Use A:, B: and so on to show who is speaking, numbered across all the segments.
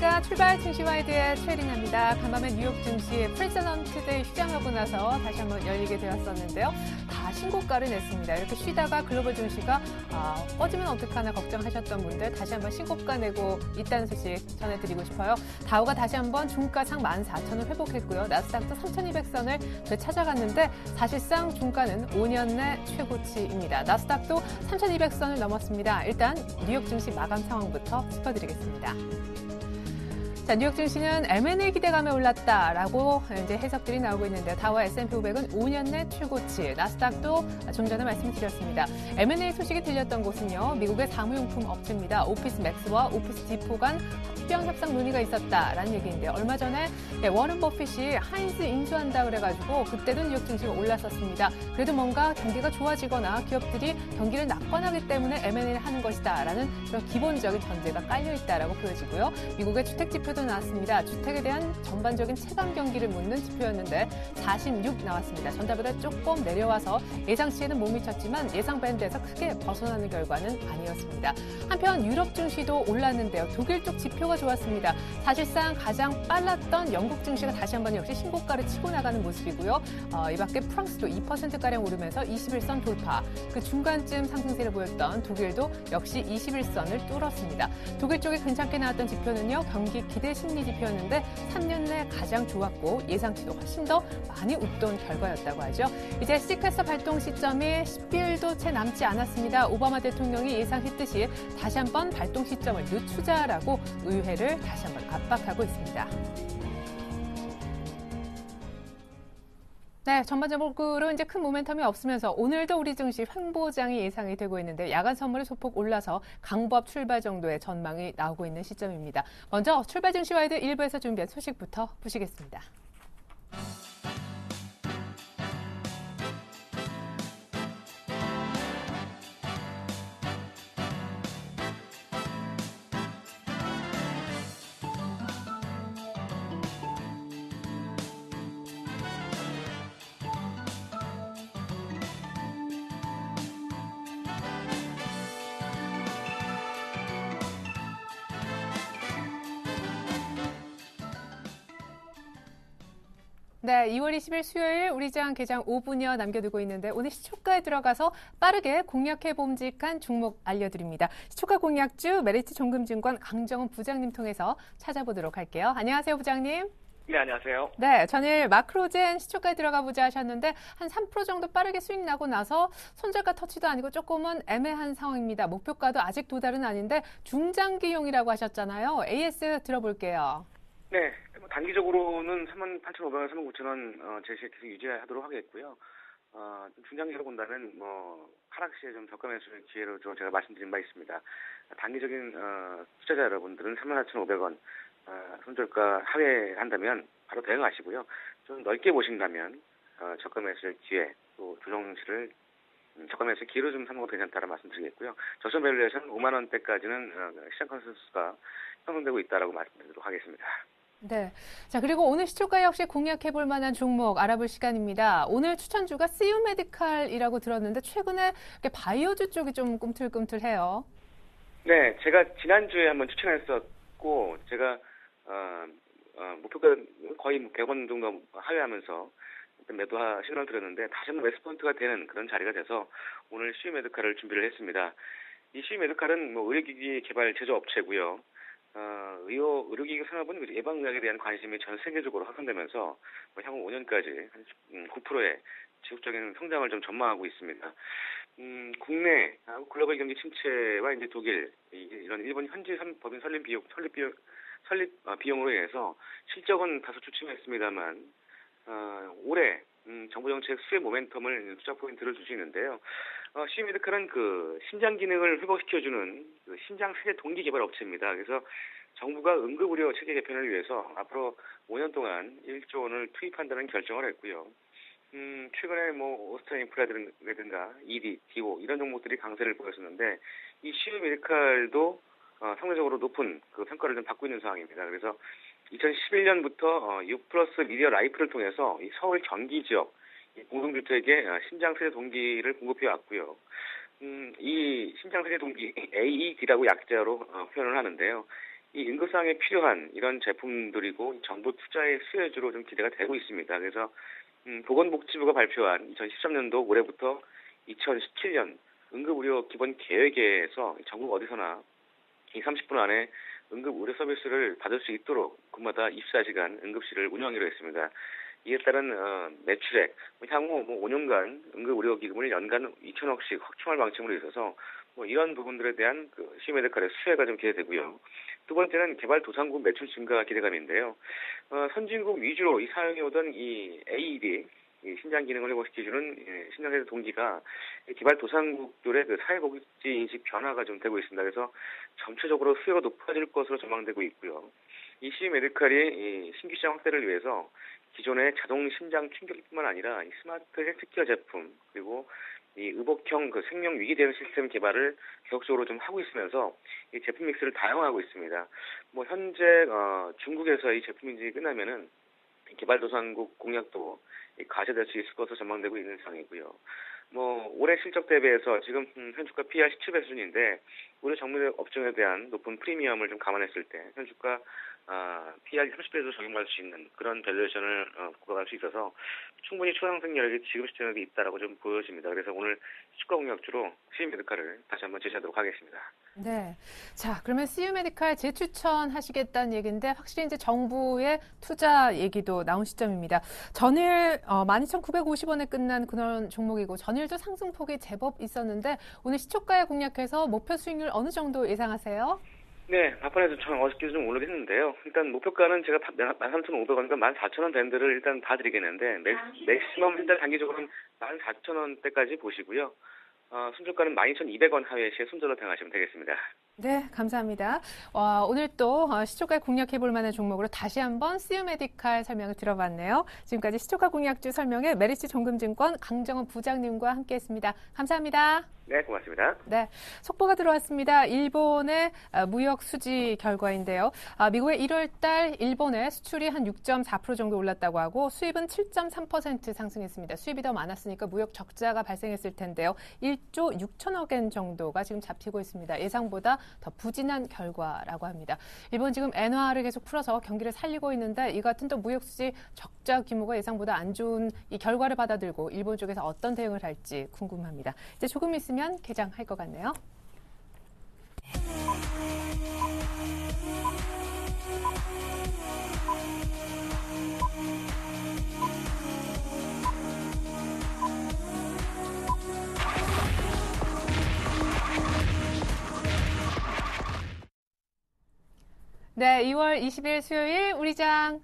A: 안녕하십니까. 출발 증시와이드의 최린아입니다. 간밤에 뉴욕 증시 프레시던트 휴장하고 나서 다시 한번 열리게 되었었는데요. 다 신고가를 냈습니다. 이렇게 쉬다가 글로벌 증시가 꺼지면 어떡하나 걱정하셨던 분들 다시 한번 신고가 내고 있다는 소식 전해드리고 싶어요. 다우가 다시 한번 중가상 14,000을 회복했고요. 나스닥도 3,200선을 되찾아갔는데 사실상 중가는 5년 내 최고치입니다. 나스닥도 3,200선을 넘었습니다. 일단 뉴욕 증시 마감 상황부터 짚어드리겠습니다. 자, 뉴욕 증시는 M&A 기대감에 올랐다라고 이제 해석들이 나오고 있는데 다우와 S&P 500은 5년 내 최고치, 나스닥도 좀 전에 말씀드렸습니다. M&A 소식이 들렸던 곳은요, 미국의 사무용품 업체입니다. 오피스 맥스와 오피스 디포 간 합병 협상 논의가 있었다라는 얘기인데요. 얼마 전에 워런 버핏이 하인즈 인수한다 그래가지고 그때도 뉴욕 증시가 올랐었습니다. 그래도 뭔가 경기가 좋아지거나 기업들이 경기를 낙관하기 때문에 M&A를 하는 것이다라는 그런 기본적인 전제가 깔려 있다라고 보여지고요. 미국의 주택 지표도 나왔습니다. 주택에 대한 전반적인 체감 경기를 묻는 지표였는데 46 나왔습니다. 전달보다 조금 내려와서 예상치에는 못 미쳤지만 예상 밴드에서 크게 벗어나는 결과는 아니었습니다. 한편 유럽 증시도 올랐는데요. 독일 쪽 지표가 좋았습니다. 사실상 가장 빨랐던 영국 증시가 다시 한번 역시 신고가를 치고 나가는 모습이고요. 이 밖에 프랑스도 2%가량 오르면서 21선 돌파. 그 중간쯤 상승세를 보였던 독일도 역시 21선을 뚫었습니다. 독일 쪽에 괜찮게 나왔던 지표는요. 경기 기대 심리 지표였는데 3년 내 가장 좋았고 예상치도 훨씬 더 많이 웃돈 결과였다고 하죠. 이제 시카서 발동 시점이 10일도 채 남지 않았습니다. 오바마 대통령이 예상했듯이 다시 한번 발동 시점을 늦추자라고 의회를 다시 한번 압박하고 있습니다. 네, 전반적으로 이제 큰 모멘텀이 없으면서 오늘도 우리 증시 횡보장이 예상이 되고 있는데 야간 선물이 소폭 올라서 강보합 출발 정도의 전망이 나오고 있는 시점입니다. 먼저 출발 증시와이드 1부에서 준비한 소식부터 보시겠습니다. 네, 2월 20일 수요일 우리 장 개장 5분여 남겨두고 있는데 오늘 시초가에 들어가서 빠르게 공략해 봄직한 종목 알려드립니다. 시초가 공략주 메리츠 정금증권 강정은 부장님 통해서 찾아보도록 할게요. 안녕하세요, 부장님.
B: 네, 안녕하세요.
A: 네, 전일 마크로젠 시초가에 들어가 보자 하셨는데 한 3% 정도 빠르게 수익 나고 나서 손절가 터치도 아니고 조금은 애매한 상황입니다. 목표가도 아직 도달은 아닌데 중장기용이라고 하셨잖아요. AS 들어볼게요.
B: 네, 단기적으로는 38,500원, 39,000원 제시에 계속 유지하도록 하겠고요. 중장기로 본다면 하락 시에 좀 저가 매수 기회로 좀 제가 말씀드린 바 있습니다. 단기적인 투자자 여러분들은 34,500원 손절가 하회한다면 바로 대응하시고요. 좀 넓게 보신다면 저가 매수 기회 또 조정치를 저가 매수 기회로 좀 삼는 것도 괜찮다는 말씀드리겠고요. 저점 밸류에이션 5만 원대까지는 시장 컨센서스가 형성되고 있다라고 말씀드리도록 하겠습니다.
A: 네. 자, 그리고 오늘 시초가 역시 공략해 볼 만한 종목 알아볼 시간입니다. 오늘 추천주가 CU 메디칼이라고 들었는데 최근에 바이오주 쪽이 좀 꿈틀꿈틀해요.
B: 네, 제가 지난주에 한번 추천했었고 제가 목표가 거의 100원 정도 하회하면서 매도 시그널을 드렸는데 다시 한번 매수포인트가 되는 그런 자리가 돼서 오늘 CU 메디칼을 준비를 했습니다. 이 CU 메디칼은 의료기기 개발 제조업체고요. 의료기기 산업은 예방의학에 대한 관심이 전 세계적으로 확산되면서 향후 5년까지 한 9%의 지속적인 성장을 좀 전망하고 있습니다. 국내 글로벌 경기 침체와 이제 독일 이런 일본 현지 법인 설립 비용으로 인해서 실적은 다소 주춤했습니다만 올해 정부 정책 수혜 모멘텀을 투자 포인트를 주시는데요. CU 메디칼은 그 심장 기능을 회복시켜주는 그 심장 세대 동기 개발 업체입니다. 그래서 정부가 응급의료 체계 개편을 위해서 앞으로 5년 동안 1조 원을 투입한다는 결정을 했고요. 최근에 오스트라 인프라라든가 ED, DO 이런 종목들이 강세를 보였었는데 이 CU 메디칼도 상대적으로 높은 그 평가를 좀 받고 있는 상황입니다. 그래서 2011년부터 6플러스 미디어 라이프를 통해서 이 서울 경기 지역 공동주택에 심장 세대 동기를 공급해 왔고요. 이 심장 세대 동기 AED라고 약자로 표현을 하는데요. 이 인구상에 필요한 이런 제품들이고 정부 투자의 수혜주로 좀 기대가 되고 있습니다. 그래서 보건복지부가 발표한 2013년도 올해부터 2017년 응급의료 기본 계획에서 전국 어디서나 이 30분 안에 응급의료 서비스를 받을 수 있도록 군마다 24시간 응급실을 운영하기로 했습니다. 이에 따른 매출액, 향후 5년간 응급의료기금을 연간 2천억씩 확충할 방침으로 있어서 이런 부분들에 대한 시메드칼의 수혜가 좀 기대되고요. 두 번째는 개발도상국 매출 증가 기대감인데요. 선진국 위주로 사용해오던 이 AED, 이 신장 기능을 회복시켜주는 신장세대 동기가 개발도상국들의 사회복지 인식 변화가 좀 되고 있습니다. 그래서 전체적으로 수요가 높아질 것으로 전망되고 있고요. 이 CM메디칼이 신규 시장 확대를 위해서 기존의 자동 심장 충격기뿐만 아니라 이 스마트 헬스케어 제품 그리고 이 의복형 생명 위기 대응 시스템 개발을 계속적으로 좀 하고 있으면서 이 제품 믹스를 다양화하고 있습니다. 현재 중국에서 이 제품 인증이 끝나면은 개발도상국 공약도 가세될 수 있을 것으로 전망되고 있는 상황이고요. 올해 실적 대비해서 지금 현주가 PR 17배 수준인데 의료 정밀 업종에 대한 높은 프리미엄을 좀 감안했을 때 현주가 PR 30배도 적용할 수 있는 그런 밸류에이션을 구가할 수 있어서 충분히 초상승 여력이 지금 시점에도 있다라고 좀 보여집니다. 그래서 오늘 주가 공략주로 CM메디칼을 다시 한번 제시하도록 하겠습니다.
A: 네. 자, 그러면 CM메디칼 재추천하시겠다는 얘기인데 확실히 이제 정부의 투자 얘기도 나온 시점입니다. 전일 12,950원에 끝난 그런 종목이고 전일도 상승폭이 제법 있었는데 오늘 시초가에 공략해서 목표 수익률 어느 정도 예상하세요?
B: 네, 바판에서 어저께도 좀 오르긴 했는데요. 일단 목표가는 제가 13,500원과 14,000원 밴드를 일단 봐드리겠는데 맥시멈 일단 단기적으로는 14,000원대까지 보시고요. 순저가는 12,200원 하회 시에 순저로 대응하시면 되겠습니다.
A: 네, 감사합니다. 오늘 또 시초가 공략해볼 만한 종목으로 다시 한번 CM메디칼 설명을 들어봤네요. 지금까지 시초가 공략주 설명에 메리츠 종금증권 강정원 부장님과 함께했습니다. 감사합니다.
B: 네, 고맙습니다.
A: 네, 속보가 들어왔습니다. 일본의 무역 수지 결과인데요. 미국의 1월 달 일본의 수출이 한 6.4% 정도 올랐다고 하고 수입은 7.3% 상승했습니다. 수입이 더 많았으니까 무역 적자가 발생했을 텐데요. 1조 6천억 엔 정도가 지금 잡히고 있습니다. 예상보다 더 부진한 결과라고 합니다. 일본 지금 엔화를 계속 풀어서 경기를 살리고 있는데 이 같은 또 무역 수지 적자 규모가 예상보다 안 좋은 이 결과를 받아들고 일본 쪽에서 어떤 대응을 할지 궁금합니다. 이제 조금 있으면 개장할 것 같네요. 네, 2월 20일 수요일 우리장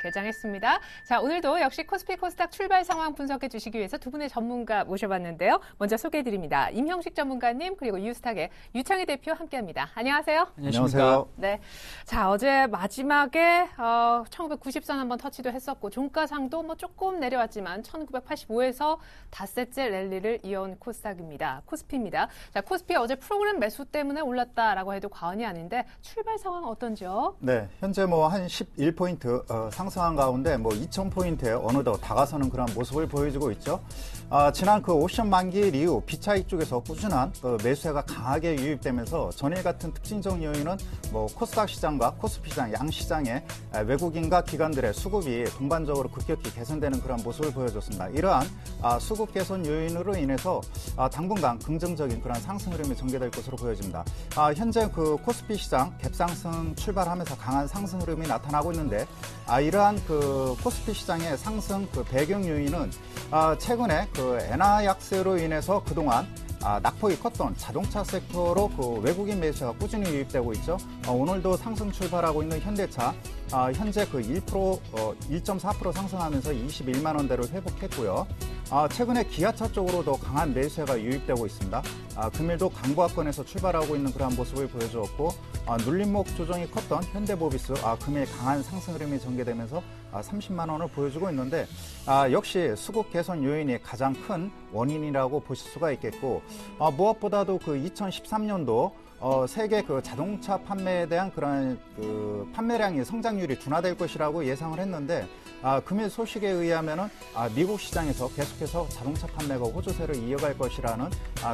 A: 개장했습니다. 자, 오늘도 역시 코스피 코스닥 출발 상황 분석해 주시기 위해서 두 분의 전문가 모셔봤는데요. 먼저 소개해드립니다. 임형식 전문가님 그리고 유스탁의 유창희 대표 함께합니다. 안녕하세요.
C: 안녕하세요.
A: 네, 자 어제 마지막에 1990선 한번 터치도 했었고 종가상도 조금 내려왔지만 1985에서 닷새째 랠리를 이어온 코스닥입니다. 코스피입니다. 자, 코스피 어제 프로그램 매수 때문에 올랐다라고 해도 과언이 아닌데 출발 상황 어떤지요?
C: 네, 현재 한 11포인트 상승한 가운데 2,000포인트에 어느덧 다가서는 그런 모습을 보여주고 있죠. 지난 오션 만기일 이후 비차익 쪽에서 꾸준한 매수세가 강하게 유입되면서 전일 같은 특징적 요인은 코스닥 시장과 코스피 시장 양 시장의 외국인과 기관들의 수급이 동반적으로 급격히 개선되는 그런 모습을 보여줬습니다. 이러한 수급 개선 요인으로 인해서 당분간 긍정적인 그런 상승 흐름이 전개될 것으로 보여집니다. 현재 코스피 시장 갭상승 출발하면서 강한 상승 흐름이 나타나고 있는데 이러한 코스피 시장의 상승 배경 요인은 최근에 엔화 약세로 인해서 그동안 낙폭이 컸던 자동차 섹터로 외국인 매수가 꾸준히 유입되고 있죠. 오늘도 상승 출발하고 있는 현대차 현재 1.4% 상승하면서 21만 원대를 회복했고요. 최근에 기아차 쪽으로도 강한 매수세가 유입되고 있습니다. 금일도 강보합권에서 출발하고 있는 그런 모습을 보여주었고 눌림목 조정이 컸던 현대모비스 금일 강한 상승 흐름이 전개되면서 30만 원을 보여주고 있는데 역시 수급 개선 요인이 가장 큰 원인이라고 보실 수가 있겠고 무엇보다도 그 2013년도 세계 그 자동차 판매에 대한 그런 그 판매량이 성장률이 둔화될 것이라고 예상을 했는데 금일 소식에 의하면은 미국 시장에서 계속해서 자동차 판매가 호조세를 이어갈 것이라는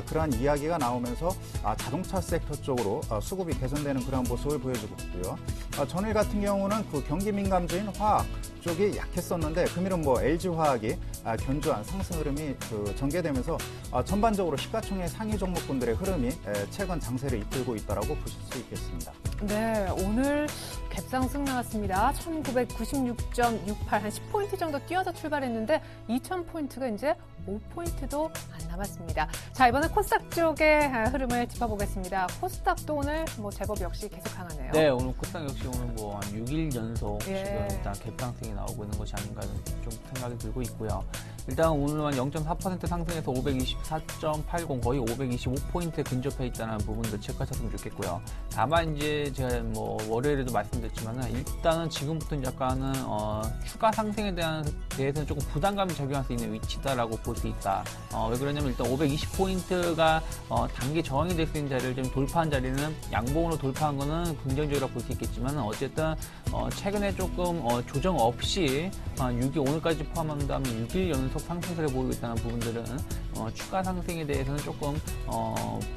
C: 그러한 이야기가 나오면서 자동차 섹터 쪽으로 수급이 개선되는 그런 모습을 보여주고 있고요. 전일 같은 경우는 그 경기 민감주인 화학 쪽이 약했었는데 금일은 뭐 LG화학이 견조한 상승 흐름이 그 전개되면서 전반적으로 시가총액 상위 종목군들의 흐름이 최근 장세를 이끌고 있다라고 보실 수 있겠습니다.
A: 네, 오늘 갭상승 나왔습니다. 1996.68, 한 10포인트 정도 뛰어서 출발했는데 2000포인트가 이제 5포인트도 안 남았습니다. 자, 이번엔 코스닥 쪽의 흐름을 짚어보겠습니다. 코스닥도 오늘 뭐 제법 역시 계속 강하네요.
D: 네, 오늘 코스닥 역시 오늘 뭐 한 6일 연속
A: 예.
D: 지금 일단 갭상승이 나오고 있는 것이 아닌가 좀 생각이 들고 있고요. 일단 오늘은 0.4% 상승해서 524.80 거의 525포인트에 근접해 있다는 부분도 체크하셨으면 좋겠고요. 다만 이제 제가 뭐 월요일에도 말씀드렸지만은 일단은 지금부터 약간은 추가 상승에 대해서는 조금 부담감이 적용할 수 있는 위치다라고 볼 수 있다. 왜 그러냐면 일단 520포인트가 단기 저항이 될 수 있는 자리를 좀 돌파한 자리는 양봉으로 돌파한 거는 긍정적이라고 볼 수 있겠지만 어쨌든 최근에 조금 조정 없이 6일 오늘까지 포함한다면 6일 연속 상승세를 보이고 있다는 부분들은 추가 상승에 대해서는 조금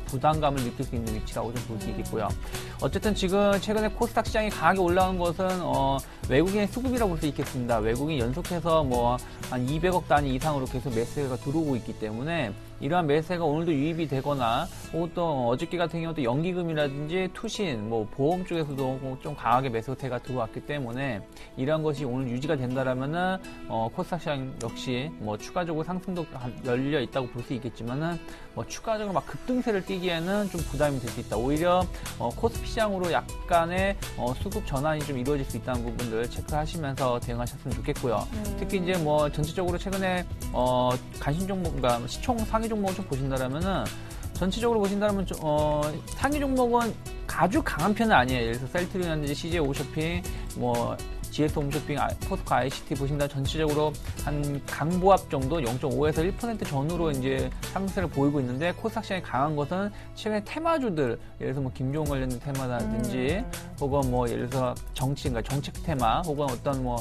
D: 부담감을 느낄 수 있는 위치라고 좀 볼 수 있겠고요. 어쨌든 지금 최근에 코스닥 시장이 강하게 올라온 것은 외국인의 수급이라고 볼 수 있겠습니다. 외국인 연속해서 뭐 한 200억 단위 이상으로 계속 매수세가 들어오고 있기 때문에 이러한 매수세가 오늘도 유입이 되거나 혹은 또 어저께 같은 경우도 연기금이라든지 투신, 뭐 보험 쪽에서도 좀 강하게 매수세가 들어왔기 때문에 이러한 것이 오늘 유지가 된다라면은 코스닥 시장 역시 뭐 추가적으로 상승도 열려 있다고 볼 수 있겠지만은 뭐 추가적으로 막 급등세를 띠기에는 좀 부담이 될 수 있다. 오히려 코스피 시장으로 약간의 수급 전환이 좀 이루어질 수 있다는 부분들 체크하시면서 대응하셨으면 좋겠고요. 특히 이제 뭐 전체적으로 최근에 관심 종목과 시총 상위 종목을 좀 보신다라면은 전체적으로 보신다면 상위 종목은 아주 강한 편은 아니에요. 예를 들어서 셀트리온이라든지 CJ 홈쇼핑, 뭐 GX 홈쇼핑, 포스코 ICT 보신다면 전체적으로 한 강보합 정도 0.5에서 1% 전후로 이제 상승세를 보이고 있는데 코스닥 시장이 강한 것은 최근에 테마주들, 예를 들어서 뭐 김종원 관련된 테마라든지 혹은 뭐 예를 들어서 그러니까 정책 테마 혹은 어떤 뭐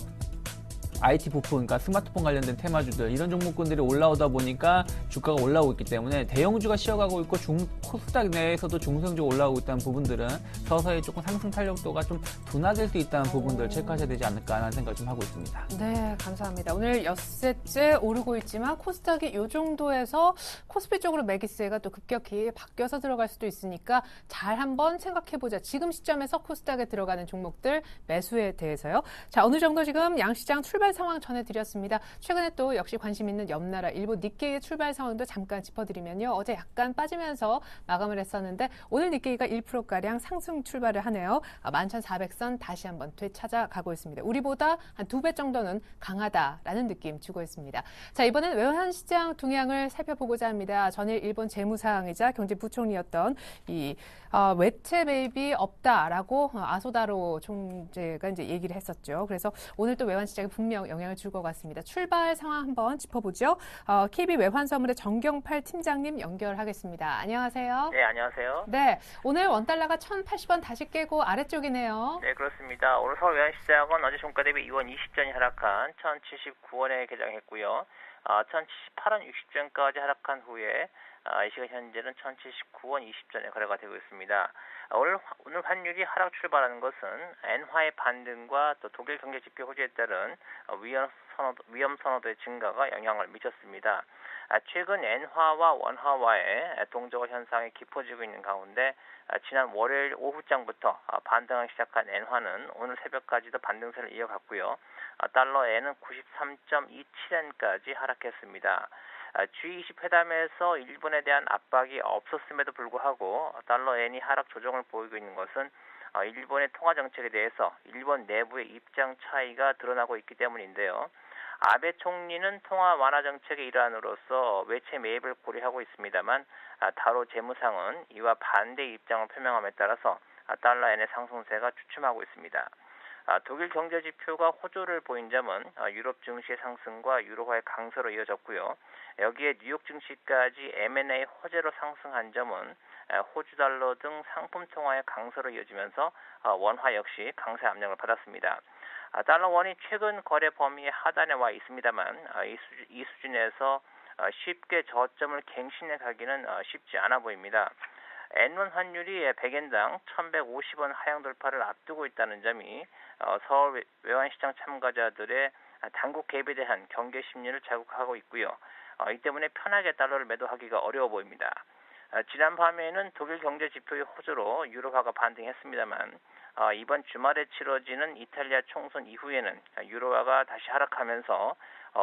D: IT 부품, 그러니까 스마트폰 관련된 테마주들 이런 종목군들이 올라오다 보니까 주가가 올라오고 있기 때문에 대형주가 쉬어가고 있고 코스닥 내에서도 중소형주가 올라오고 있다는 부분들은 서서히 조금 상승 탄력도가 좀 둔화될 수 있다는 부분들을 체크하셔야 되지 않을까라는 생각을 좀 하고 있습니다.
A: 네, 감사합니다. 오늘 엿새째 오르고 있지만 코스닥이 이 정도에서 코스피 쪽으로 매기세가 또 급격히 바뀌어서 들어갈 수도 있으니까 잘 한번 생각해보자. 지금 시점에서 코스닥에 들어가는 종목들 매수에 대해서요. 자, 어느 정도 지금 양시장 출발 상황 전해드렸습니다. 최근에 또 역시 관심 있는 옆나라 일본 니케이의 출발 상황도 잠깐 짚어드리면요. 어제 약간 빠지면서 마감을 했었는데 오늘 니케이가 1%가량 상승 출발을 하네요. 11,400선 다시 한번 되찾아가고 있습니다. 우리보다 한 2배 정도는 강하다라는 느낌 주고 있습니다. 자, 이번엔 외환시장 동향을 살펴보고자 합니다. 전일 일본 재무상이자 경제부총리였던 이 외채 매입이 없다라고 아소다로 총재가 이제 얘기를 했었죠. 그래서 오늘 또 외환시장에 분명 영향을 줄 것 같습니다. 출발 상황 한번 짚어보죠. KB 외환선물의 정경팔 팀장님 연결하겠습니다. 안녕하세요.
E: 네, 안녕하세요.
A: 네, 오늘 원달러가 1,080원 다시 깨고 아래쪽이네요.
E: 네, 그렇습니다. 오늘 서울 외환시장은 어제 종가 대비 2원 20전이 하락한 1,079원에 개장했고요. 1,078원 60전까지 하락한 후에 이 시간 현재는 1,079원 20전에 거래가 되고 있습니다. 오늘 환율이 하락 출발하는 것은 엔화의 반등과 또 독일 경제 지표 호재에 따른 위험 선호도의 증가가 영향을 미쳤습니다. 최근 엔화와 원화와의 동저가 현상이 깊어지고 있는 가운데 지난 월요일 오후장부터 반등을 시작한 엔화는 오늘 새벽까지도 반등세를 이어갔고요. 달러엔은 93.27엔까지 하락했습니다. G20 회담에서 일본에 대한 압박이 없었음에도 불구하고 달러엔이 하락 조정을 보이고 있는 것은 일본의 통화 정책에 대해서 일본 내부의 입장 차이가 드러나고 있기 때문인데요. 아베 총리는 통화 완화 정책의 일환으로서 외채 매입을 고려하고 있습니다만 다로 재무상은 이와 반대 입장을 표명함에 따라서 달러엔의 상승세가 주춤하고 있습니다. 독일 경제 지표가 호조를 보인 점은 유럽 증시의 상승과 유로화의 강세로 이어졌고요. 여기에 뉴욕 증시까지 M&A 호재로 상승한 점은 호주 달러 등 상품 통화의 강세로 이어지면서 원화 역시 강세 압력을 받았습니다. 달러 원이 최근 거래 범위의 하단에 와 있습니다만 이 수준에서 쉽게 저점을 갱신해 가기는 쉽지 않아 보입니다. N1 환율이 100엔당 1,150원 하향 돌파를 앞두고 있다는 점이 서울 외환시장 참가자들의 당국 개입에 대한 경계 심리를 자극하고 있고요. 이 때문에 편하게 달러를 매도하기가 어려워 보입니다. 지난 밤에는 독일 경제 지표의 호조로 유로화가 반등했습니다만 이번 주말에 치러지는 이탈리아 총선 이후에는 유로화가 다시 하락하면서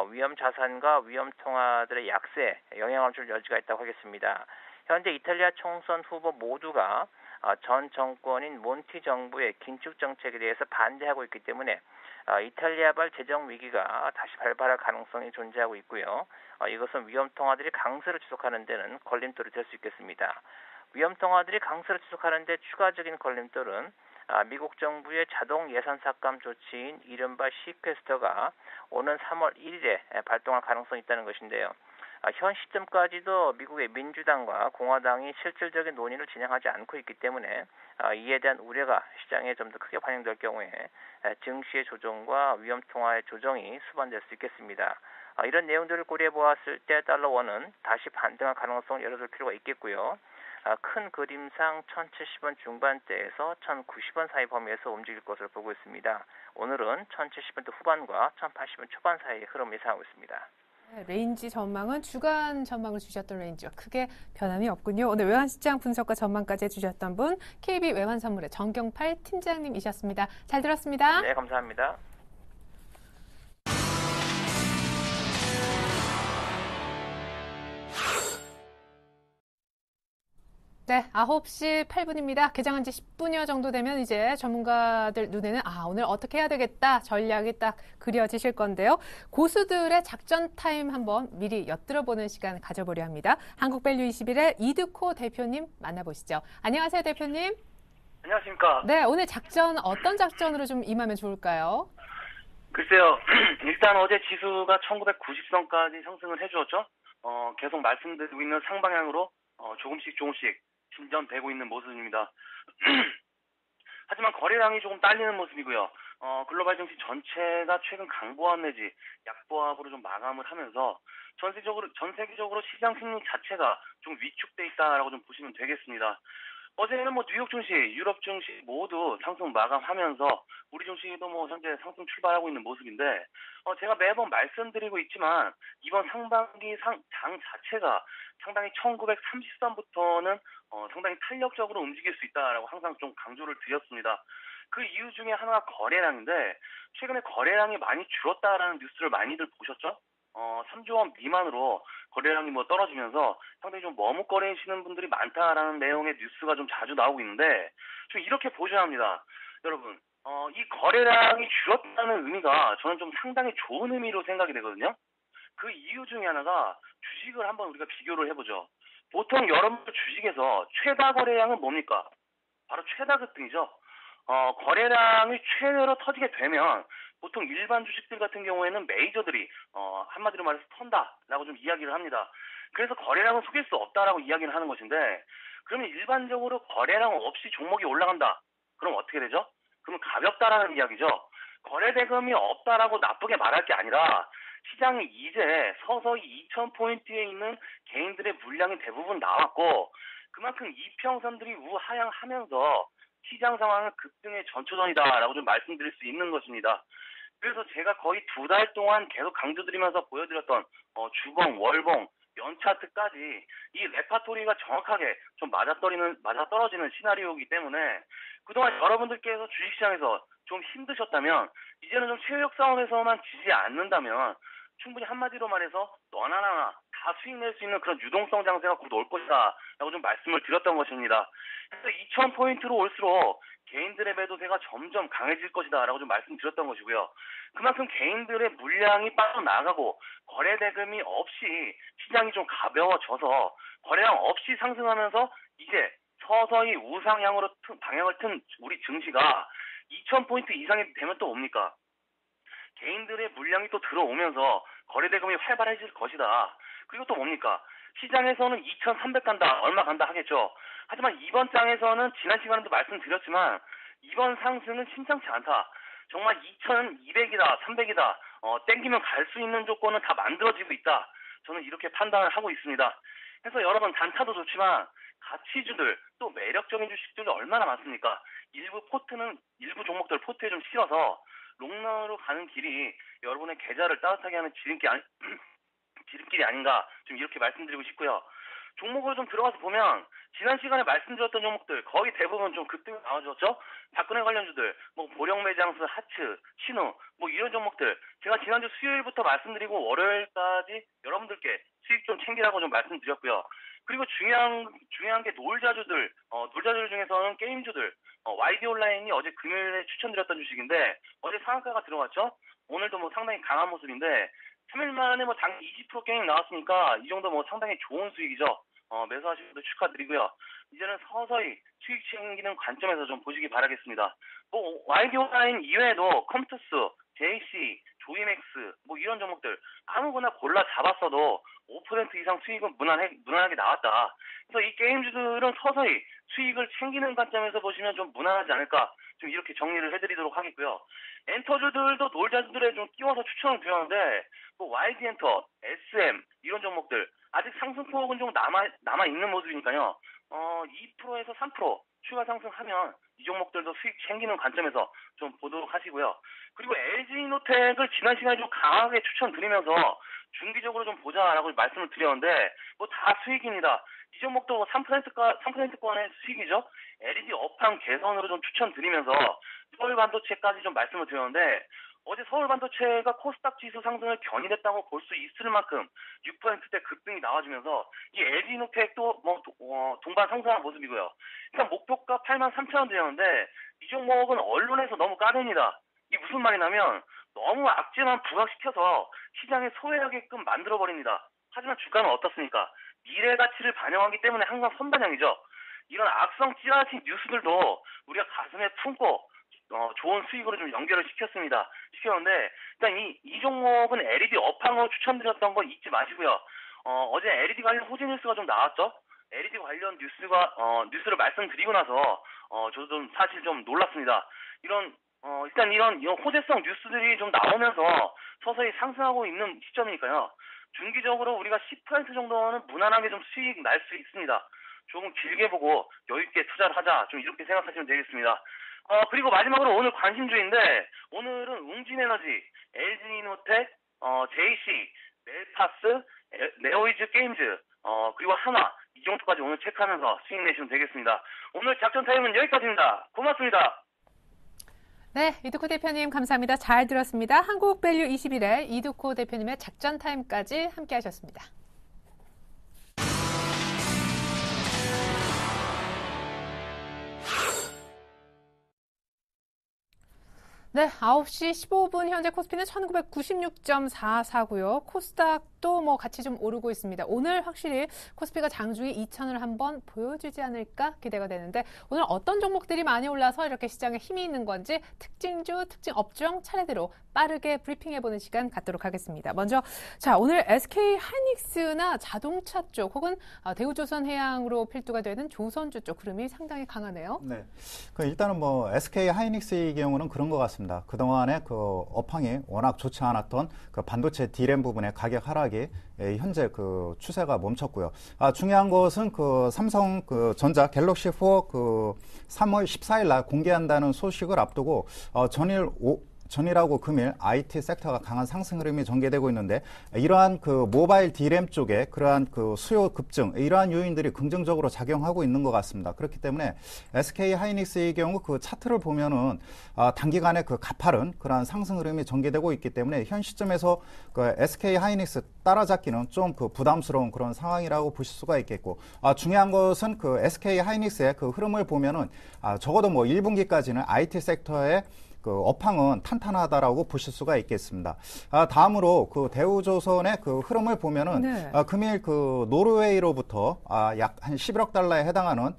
E: 위험 자산과 위험 통화들의 약세에 영향을 줄 여지가 있다고 하겠습니다. 현재 이탈리아 총선 후보 모두가 전 정권인 몬티 정부의 긴축 정책에 대해서 반대하고 있기 때문에 이탈리아발 재정 위기가 다시 발발할 가능성이 존재하고 있고요. 이것은 위험 통화들이 강세를 지속하는 데는 걸림돌이 될 수 있겠습니다. 위험 통화들이 강세를 지속하는 데 추가적인 걸림돌은 미국 정부의 자동 예산 삭감 조치인 이른바 시퀘스터가 오는 3월 1일에 발동할 가능성이 있다는 것인데요. 현 시점까지도 미국의 민주당과 공화당이 실질적인 논의를 진행하지 않고 있기 때문에 이에 대한 우려가 시장에 좀 더 크게 반영될 경우에 증시의 조정과 위험 통화의 조정이 수반될 수 있겠습니다. 이런 내용들을 고려해 보았을 때 달러 원은 다시 반등할 가능성을 열어둘 필요가 있겠고요. 큰 그림상 1,070원 중반대에서 1,090원 사이 범위에서 움직일 것으로 보고 있습니다. 오늘은 1,070원대 후반과 1,080원 초반 사이의 흐름을 예상하고 있습니다.
A: 레인지 전망은 주간 전망을 주셨던 레인지와 크게 변함이 없군요. 오늘 외환시장 분석과 전망까지 해주셨던 분 KB 외환선물의 정경팔 팀장님이셨습니다. 잘 들었습니다.
E: 네, 감사합니다.
A: 네, 9시 8분입니다. 개장한 지 10분여 정도 되면 이제 전문가들 눈에는 오늘 어떻게 해야 되겠다 전략이 딱 그려지실 건데요. 고수들의 작전 타임 한번 미리 엿들어보는 시간 가져보려 합니다. 한국밸류 21의 이드코 대표님 만나보시죠. 안녕하세요, 대표님.
F: 안녕하십니까.
A: 네, 오늘 작전 어떤 작전으로 좀 임하면 좋을까요?
F: 글쎄요. 일단 어제 지수가 1990선까지 상승을 해주었죠. 계속 말씀드리고 있는 상방향으로 조금씩 진전되고 있는 모습입니다. 하지만 거래량이 조금 딸리는 모습이고요. 글로벌 증시 전체가 최근 강보합 내지 약보합으로 좀 마감을 하면서 전 세계적으로 시장 심리 자체가 좀 위축돼 있다라고 좀 보시면 되겠습니다. 어제는 뉴욕 증시, 유럽 증시 모두 상승 마감하면서 우리 증시도 현재 상승 출발하고 있는 모습인데 제가 매번 말씀드리고 있지만 이번 상반기 장 자체가 상당히 1930선부터는 상당히 탄력적으로 움직일 수 있다라고 항상 좀 강조를 드렸습니다. 그 이유 중에 하나가 거래량인데 최근에 거래량이 많이 줄었다라는 뉴스를 많이들 보셨죠? 3조 원 미만으로 거래량이 떨어지면서 상당히 좀 머뭇거리시는 분들이 많다라는 내용의 뉴스가 좀 자주 나오고 있는데 좀 이렇게 보셔야 합니다. 여러분, 이 거래량이 줄었다는 의미가 저는 좀 상당히 좋은 의미로 생각이 되거든요. 그 이유 중에 하나가 주식을 한번 우리가 비교를 해보죠. 보통 여러분들 주식에서 최다 거래량은 뭡니까? 바로 최다 급등이죠. 거래량이 최대로 터지게 되면 보통 일반 주식들 같은 경우에는 메이저들이 한마디로 말해서 턴다라고 좀 이야기를 합니다. 그래서 거래량은 속일 수 없다라고 이야기를 하는 것인데 그러면 일반적으로 거래량 없이 종목이 올라간다. 그럼 어떻게 되죠? 그러면 가볍다라는 이야기죠. 거래 대금이 없다라고 나쁘게 말할 게 아니라 시장이 이제 서서히 2,000포인트에 있는 개인들의 물량이 대부분 나왔고 그만큼 이평선들이 우하향하면서 시장 상황은 급등의 전초전이다라고 좀 말씀드릴 수 있는 것입니다. 그래서 제가 거의 2달 동안 계속 강조드리면서 보여드렸던 주봉, 월봉, 연차트까지 이 레파토리가 정확하게 좀 맞아떨어지는 시나리오이기 때문에 그동안 여러분들께서 주식시장에서 좀 힘드셨다면 이제는 좀 체력 싸움에서만 지지 않는다면 충분히 한마디로 말해서 너나 나나 다 수익 낼 수 있는 그런 유동성 장세가 곧 올 것이다 라고 좀 말씀을 드렸던 것입니다. 그래서 2,000포인트로 올수록 개인들의 매도세가 점점 강해질 것이다 라고 좀 말씀드렸던 것이고요. 그만큼 개인들의 물량이 빠져나가고 거래 대금이 없이 시장이 좀 가벼워져서 거래량 없이 상승하면서 이제 서서히 우상향으로 방향을 튼 우리 증시가 2,000포인트 이상이 되면 또 뭡니까? 개인들의 물량이 또 들어오면서 거래대금이 활발해질 것이다. 그리고 또 뭡니까? 시장에서는 2,300 간다, 얼마 간다 하겠죠. 하지만 이번 장에서는 지난 시간에도 말씀드렸지만 이번 상승은 심상치 않다. 정말 2,200이다, 300이다, 땡기면 갈 수 있는 조건은 다 만들어지고 있다. 저는 이렇게 판단을 하고 있습니다. 그래서 여러분 단타도 좋지만 가치주들 또 매력적인 주식들이 얼마나 많습니까? 일부 종목들 포트에 좀 실어서 롱런으로 가는 길이 여러분의 계좌를 따뜻하게 하는 지름길이 아닌가 좀 이렇게 말씀드리고 싶고요. 종목으로 좀 들어가서 보면 지난 시간에 말씀드렸던 종목들 거의 대부분 좀 급등이 나와줬죠. 박근혜 관련주들, 뭐 보령매장수, 하츠, 신우, 뭐 이런 종목들 제가 지난주 수요일부터 말씀드리고 월요일까지 여러분들께 수익 좀 챙기라고 좀 말씀드렸고요. 그리고 중요한 게 놀자주들 중에서는 게임주들, YD 온라인이 어제 금요일에 추천드렸던 주식인데 어제 상한가가 들어갔죠. 오늘도 뭐 상당히 강한 모습인데 3일 만에 뭐 당 20% 게임 나왔으니까 이 정도 뭐 상당히 좋은 수익이죠. 매수하신 분들 축하드리고요. 이제는 서서히 수익 챙기는 관점에서 좀 보시기 바라겠습니다. 뭐 YD 온라인 이외에도 컴투스, JC, 조이맥스 뭐 이런 종목들 아무거나 골라 잡았어도 5% 이상 수익은 무난하게 나왔다. 그래서 이 게임주들은 서서히 수익을 챙기는 관점에서 보시면 좀 무난하지 않을까 좀 이렇게 정리를 해드리도록 하겠고요. 엔터주들도 놀자주들에 좀 끼워서 추천을 드렸는데 뭐 YD 엔터, SM 이런 종목들 아직 상승폭은 좀 남아 있는 모습이니까요. 2%에서 3% 추가 상승하면 이 종목들도 수익 챙기는 관점에서 좀 보도록 하시고요. 그리고 LG이노텍을 지난 시간에 좀 강하게 추천드리면서 중기적으로 좀 보자라고 말씀을 드렸는데 뭐 다 수익입니다. 이 종목도 3%권의 수익이죠. LED 업황 개선으로 좀 추천드리면서 서울 반도체까지 좀 말씀을 드렸는데 어제 서울 반도체가 코스닥 지수 상승을 견인했다고 볼 수 있을 만큼 6%대 급등이 나와주면서 이 LG이노텍도 뭐 동반 상승한 모습이고요. 일단 목표가 83,000원 되었는데 이 종목은 언론에서 너무 까댑니다. 이게 무슨 말이냐면 너무 악재만 부각시켜서 시장에 소외하게끔 만들어버립니다. 하지만 주가는 어떻습니까? 미래 가치를 반영하기 때문에 항상 선반영이죠. 이런 악성 찌라시 뉴스들도 우리가 가슴에 품고 좋은 수익으로 좀 연결을 시켰는데 일단 이 종목은 LED 업황으로 추천드렸던 거 잊지 마시고요. 어제 LED 관련 호재 뉴스가 좀 나왔죠. LED 관련 뉴스를 말씀드리고 나서 저도 좀 사실 좀 놀랐습니다. 일단 이런 호재성 뉴스들이 좀 나오면서 서서히 상승하고 있는 시점이니까요. 중기적으로 우리가 10% 정도는 무난하게 좀 수익 날 수 있습니다. 조금 길게 보고 여유있게 투자를 하자. 좀 이렇게 생각하시면 되겠습니다. 그리고 마지막으로 오늘 관심주인데 오늘은 웅진에너지, LG이노텍, JC, 멜파스, 네오이즈 게임즈, 그리고 하나 이 정도까지 오늘 체크하면서 수익 내시면 되겠습니다. 오늘 작전 타임은 여기까지입니다. 고맙습니다.
A: 네, 이두코 대표님 감사합니다. 잘 들었습니다. 한국밸류 21에 이두코 대표님의 작전 타임까지 함께 하셨습니다. 네, 9시 15분 현재 코스피는 1996.44고요. 코스닥도 뭐 같이 좀 오르고 있습니다. 오늘 확실히 코스피가 장중에 2,000을 한번 보여주지 않을까 기대가 되는데 오늘 어떤 종목들이 많이 올라서 이렇게 시장에 힘이 있는 건지 특징주, 특징 업종 차례대로 빠르게 브리핑해보는 시간 갖도록 하겠습니다. 먼저 오늘 SK 하이닉스나 자동차 쪽 혹은 대우조선해양으로 필두가 되는 조선주 쪽 흐름이 상당히 강하네요.
C: 네, 일단은 뭐 SK 하이닉스의 경우는 그런 것 같습니다. 그동안에 그 업황이 워낙 좋지 않았던 그 반도체 D램 부분의 가격 하락이 현재 그 추세가 멈췄고요. 중요한 것은 그 삼성 그 전자 갤럭시 4 그 3월 14일 날 공개한다는 소식을 앞두고 전일하고 금일 IT 섹터가 강한 상승 흐름이 전개되고 있는데 이러한 그 모바일 D램 쪽에 그러한 그 수요 급증 이러한 요인들이 긍정적으로 작용하고 있는 것 같습니다. 그렇기 때문에 SK 하이닉스의 경우 그 차트를 보면은 단기간에 그 가파른 그러한 상승 흐름이 전개되고 있기 때문에 현 시점에서 그 SK 하이닉스 따라잡기는 좀 그 부담스러운 그런 상황이라고 보실 수가 있겠고 중요한 것은 그 SK 하이닉스의 그 흐름을 보면은 적어도 뭐 1분기까지는 IT sektor의 그 업황은 탄탄하다라고 보실 수가 있겠습니다. 다음으로 그 대우조선의 그 흐름을 보면은 금일 그 노르웨이로부터 약 한 11억 달러에 해당하는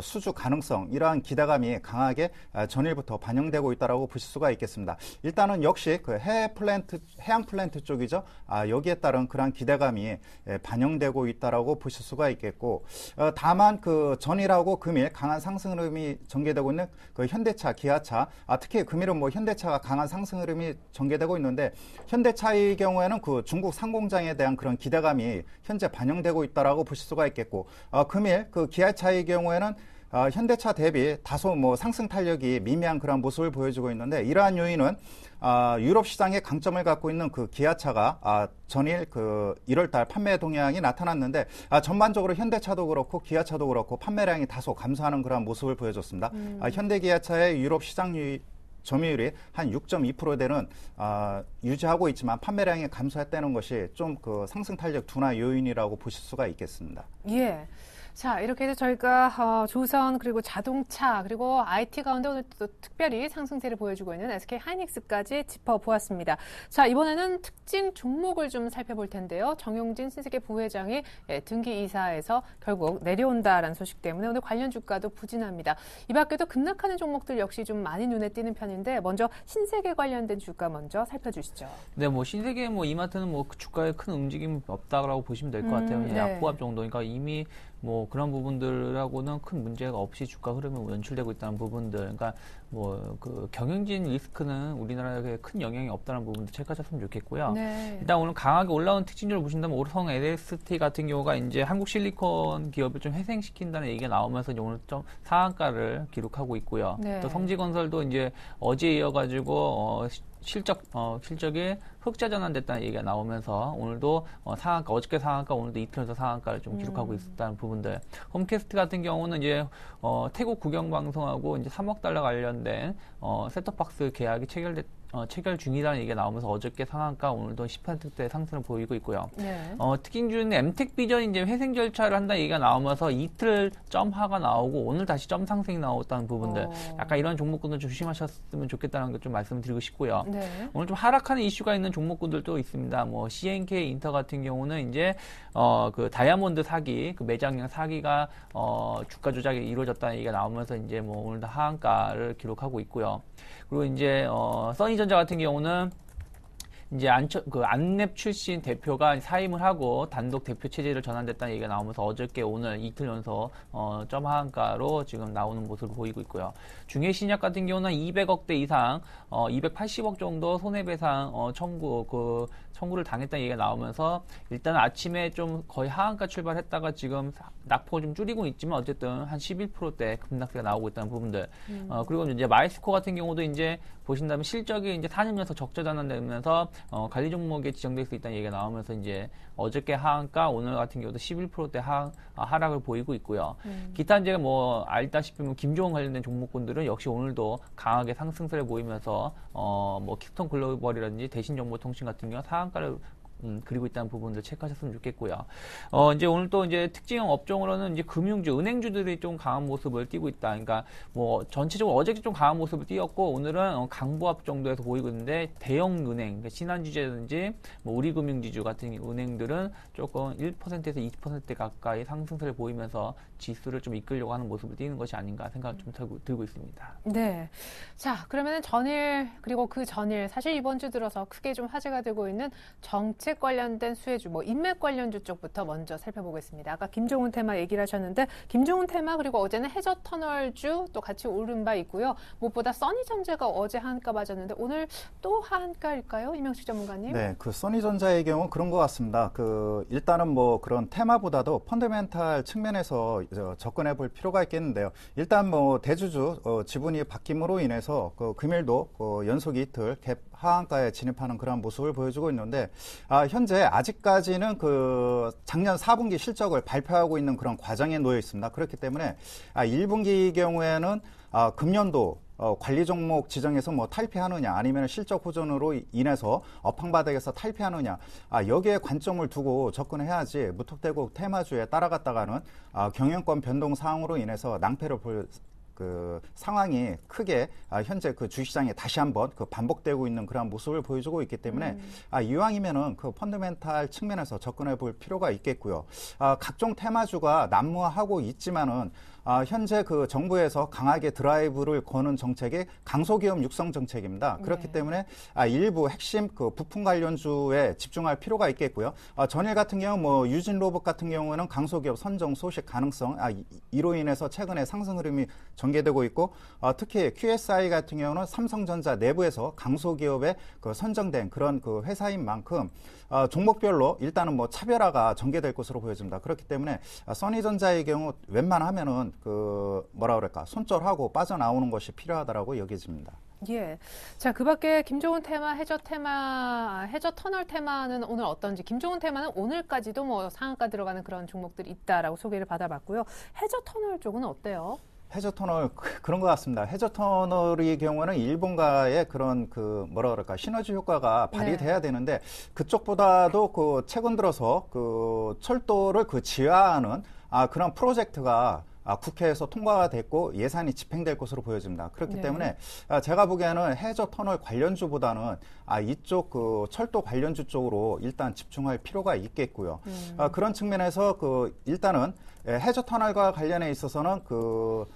C: 수주 가능성 이러한 기대감이 강하게 전일부터 반영되고 있다라고 보실 수가 있겠습니다. 일단은 역시 그 해양 플랜트 쪽이죠. 여기에 따른 그러한 기대감이 반영되고 있다라고 보실 수가 있겠고, 다만 그 전일하고 금일 강한 상승 흐름이 전개되고 있는 그 현대차, 기아차, 특히 금일은 뭐 현대차가 강한 상승 흐름이 전개되고 있는데, 현대차의 경우에는 그 중국 상공장에 대한 그런 기대감이 현재 반영되고 있다라고 보실 수가 있겠고, 금일 그 기아차의 경우에는 현대차 대비 다소 뭐 상승 탄력이 미미한 그런 모습을 보여주고 있는데, 이러한 요인은 유럽 시장에 강점을 갖고 있는 그 기아차가 전일 그 1월달 판매 동향이 나타났는데, 전반적으로 현대차도 그렇고 기아차도 그렇고 판매량이 다소 감소하는 그런 모습을 보여줬습니다. 현대기아차의 유럽 시장 점유율이 한 6.2%대는 유지하고 있지만 판매량이 감소했다는 것이 좀 그 상승 탄력 둔화 요인이라고 보실 수가 있겠습니다.
A: 예. 자, 이렇게 해서 저희가 조선 그리고 자동차 그리고 IT 가운데 오늘 또 특별히 상승세를 보여주고 있는 SK 하이닉스까지 짚어보았습니다. 자, 이번에는 특징 종목을 좀 살펴볼 텐데요. 정용진 신세계 부회장이 등기 이사에서 결국 내려온다라는 소식 때문에 오늘 관련 주가도 부진합니다. 이 밖에도 급락하는 종목들 역시 좀 많이 눈에 띄는 편인데, 먼저 신세계 관련된 주가 먼저 살펴주시죠.
D: 네, 뭐 신세계 뭐 이마트는 뭐 주가에 큰 움직임이 없다라고 보시면 될 것 같아요. 그냥
A: 네.
D: 약보합 정도니까 이미 뭐 그런 부분들하고는 큰 문제가 없이 주가 흐름이 연출되고 있다는 부분들, 그러니까 뭐 그 경영진 리스크는 우리나라에 큰 영향이 없다는 부분도 체크하셨으면 좋겠고요.
A: 네.
D: 일단 오늘 강하게 올라온 특징적으로 보신다면 오르성 LST 같은 경우가 이제 한국 실리콘 기업을 좀 회생시킨다는 얘기가 나오면서 이제 오늘 좀 상한가를 기록하고 있고요.
A: 네.
D: 또 성지건설도 이제 어제 이어가지고 실적이 흑자 전환됐다는 얘기가 나오면서 오늘도 상한가, 어저께 상한가, 오늘도 이틀에서 상한가를 좀 기록하고 있었다는 부분들. 홈캐스트 같은 경우는 이제 태국 국영방송하고 이제 3억 달러 관련된 셋톱박스 계약이 체결 중이라는 얘기가 나오면서 어저께 상한가, 오늘도 10%대 상승을 보이고 있고요.
A: 네.
D: 특징주는 엠텍비전 이제 회생 절차를 한다는 얘기가 나오면서 이틀 점하가 나오고 오늘 다시 점 상승이 나왔다는 부분들. 약간 이런 종목군들 좀 조심하셨으면 좋겠다는 걸 좀 말씀드리고 싶고요.
A: 네.
D: 오늘 좀 하락하는 이슈가 있는 종목군들도 있습니다. 뭐 CNK 인터 같은 경우는 이제 그 다이아몬드 사기, 그 매장량 사기가 주가 조작이 이루어졌다는 얘기가 나오면서 이제 뭐 오늘도 하한가를 기록하고 있고요. 그리고 이제 써니전자 같은 경우는 이제 안랩 출신 대표가 사임을 하고 단독 대표 체제를 전환됐다는 얘기가 나오면서 어저께 오늘 이틀 연속 점 하한가로 지금 나오는 모습을 보이고 있고요. 중해신약 같은 경우는 200억대 이상 280억 정도 손해배상 청구를 당했다는 얘기가 나오면서 일단 아침에 좀 거의 하한가 출발했다가 지금 낙폭을 좀 줄이고 있지만 어쨌든 한 11%대 급락세가 나오고 있다는 부분들. 그리고 이제 마이스코 같은 경우도 이제 보신다면 실적이 이제 4년 연속 적자 전환되면서 관리 종목에 지정될 수 있다는 얘기가 나오면서 이제 어저께 하한가, 오늘 같은 경우도 11%대 하락을 보이고 있고요. 기타 이제 뭐 알다시피 뭐 김종원 관련된 종목군들은 역시 오늘도 강하게 상승세를 보이면서 뭐 키스톤 글로벌이라든지 대신정보통신 같은 경우 상한가를 그리고 있다는 부분들 체크하셨으면 좋겠고요. 이제 오늘 또 이제 특징형 업종으로는 이제 금융주, 은행주들이 좀 강한 모습을 띄고 있다. 그러니까 뭐 전체적으로 어저께 좀 강한 모습을 띄었고 오늘은 강보합 정도에서 보이고 있는데 대형 은행, 그러니까 신한지주라든지 뭐 우리금융지주 같은 은행들은 조금 1%에서 20% 가까이 상승세를 보이면서 지수를 좀 이끌려고 하는 모습을 띄는 것이 아닌가 생각 좀 들고 있습니다.
A: 네. 자, 그러면은 전일 그리고 그 전일 사실 이번 주 들어서 크게 좀 화제가 되고 있는 정책 관련된 수혜주, 뭐 인맥 관련주 쪽부터 먼저 살펴보겠습니다. 아까 김종훈 테마 얘기를 하셨는데 김종훈 테마 그리고 어제는 해저터널주 또 같이 오른 바 있고요. 무엇보다 써니전자가 어제 하한가 맞았는데 오늘 또 하한가일까요? 이명식 전문가님?
C: 네, 그 써니전자의 경우 그런 것 같습니다. 일단은 뭐 그런 테마보다도 펀더멘탈 측면에서 접근해 볼 필요가 있겠는데요. 일단 뭐 대주주 지분이 바뀜으로 인해서 금일도 연속 이틀 갭 하한가에 진입하는 그런 모습을 보여주고 있는데 현재 아직까지는 작년 4분기 실적을 발표하고 있는 그런 과정에 놓여 있습니다. 그렇기 때문에 1분기 경우에는 금년도 관리 종목 지정에서 뭐 탈피하느냐 아니면 실적 호전으로 인해서 업황바닥에서 탈피하느냐 여기에 관점을 두고 접근해야지 무턱대고 테마주에 따라갔다가는 경영권 변동 사항으로 인해서 낭패를 볼 상황이 크게 현재 주시장에 다시 한번 반복되고 있는 그런 모습을 보여주고 있기 때문에 이왕이면은 펀더멘탈 측면에서 접근해 볼 필요가 있겠고요. 각종 테마주가 난무하고 있지만은 현재 그 정부에서 강하게 드라이브를 거는 정책이 강소기업 육성 정책입니다. 그렇기
A: 네.
C: 때문에 일부 핵심 그 부품 관련주에 집중할 필요가 있겠고요. 전일 같은 경우 뭐 유진 로봇 같은 경우는 강소기업 선정 소식 가능성 이로 인해서 최근에 상승 흐름이 전개되고 있고 특히 QSI 같은 경우는 삼성전자 내부에서 강소기업에 그 선정된 그런 그 회사인 만큼 종목별로 일단은 뭐 차별화가 전개될 것으로 보여집니다. 그렇기 때문에 써니전자의 경우 웬만하면은 그 뭐라 그럴까 손절하고 빠져나오는 것이 필요하다라고 여겨집니다.
A: 예. 자, 그 밖에 김종훈 테마, 해저 터널 테마는 오늘 어떤지, 김종훈 테마는 오늘까지도 뭐 상한가 들어가는 그런 종목들이 있다라고 소개를 받아봤고요. 해저 터널 쪽은 어때요?
C: 해저 터널 그런 것 같습니다. 해저 터널의 경우는 일본과의 그런 그 뭐라 그럴까 시너지 효과가 발휘돼야 되는데 그쪽보다도 그 최근 들어서 그 철도를 그 지하하는 그런 프로젝트가 국회에서 통과가 됐고 예산이 집행될 것으로 보여집니다. 그렇기 때문에 제가 보기에는 해저 터널 관련주보다는 이쪽 그 철도 관련주 쪽으로 일단 집중할 필요가 있겠고요. 그런 측면에서 그 일단은 해저 터널과 관련해 있어서는 그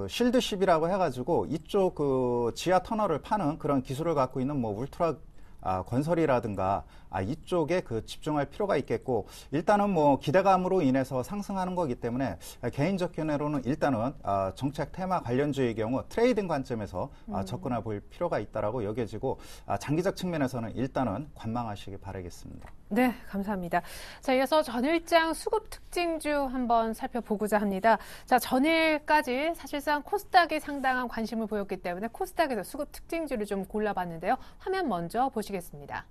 C: 실드십이라고 해가지고 이쪽 그 지하 터널을 파는 그런 기술을 갖고 있는 뭐 울트라 건설이라든가 이쪽에 그 집중할 필요가 있겠고 일단은 뭐 기대감으로 인해서 상승하는 거기 때문에 개인적 견해로는 일단은 정책 테마 관련주의 경우 트레이딩 관점에서 접근해 볼 필요가 있다라고 여겨지고 장기적 측면에서는 일단은 관망하시기 바라겠습니다.
A: 네, 감사합니다. 자, 이어서 전일장 수급 특징주 한번 살펴보고자 합니다. 자, 전일까지 사실상 코스닥이 상당한 관심을 보였기 때문에 코스닥에서 수급 특징주를 좀 골라봤는데요. 화면 먼저 보시겠습니다.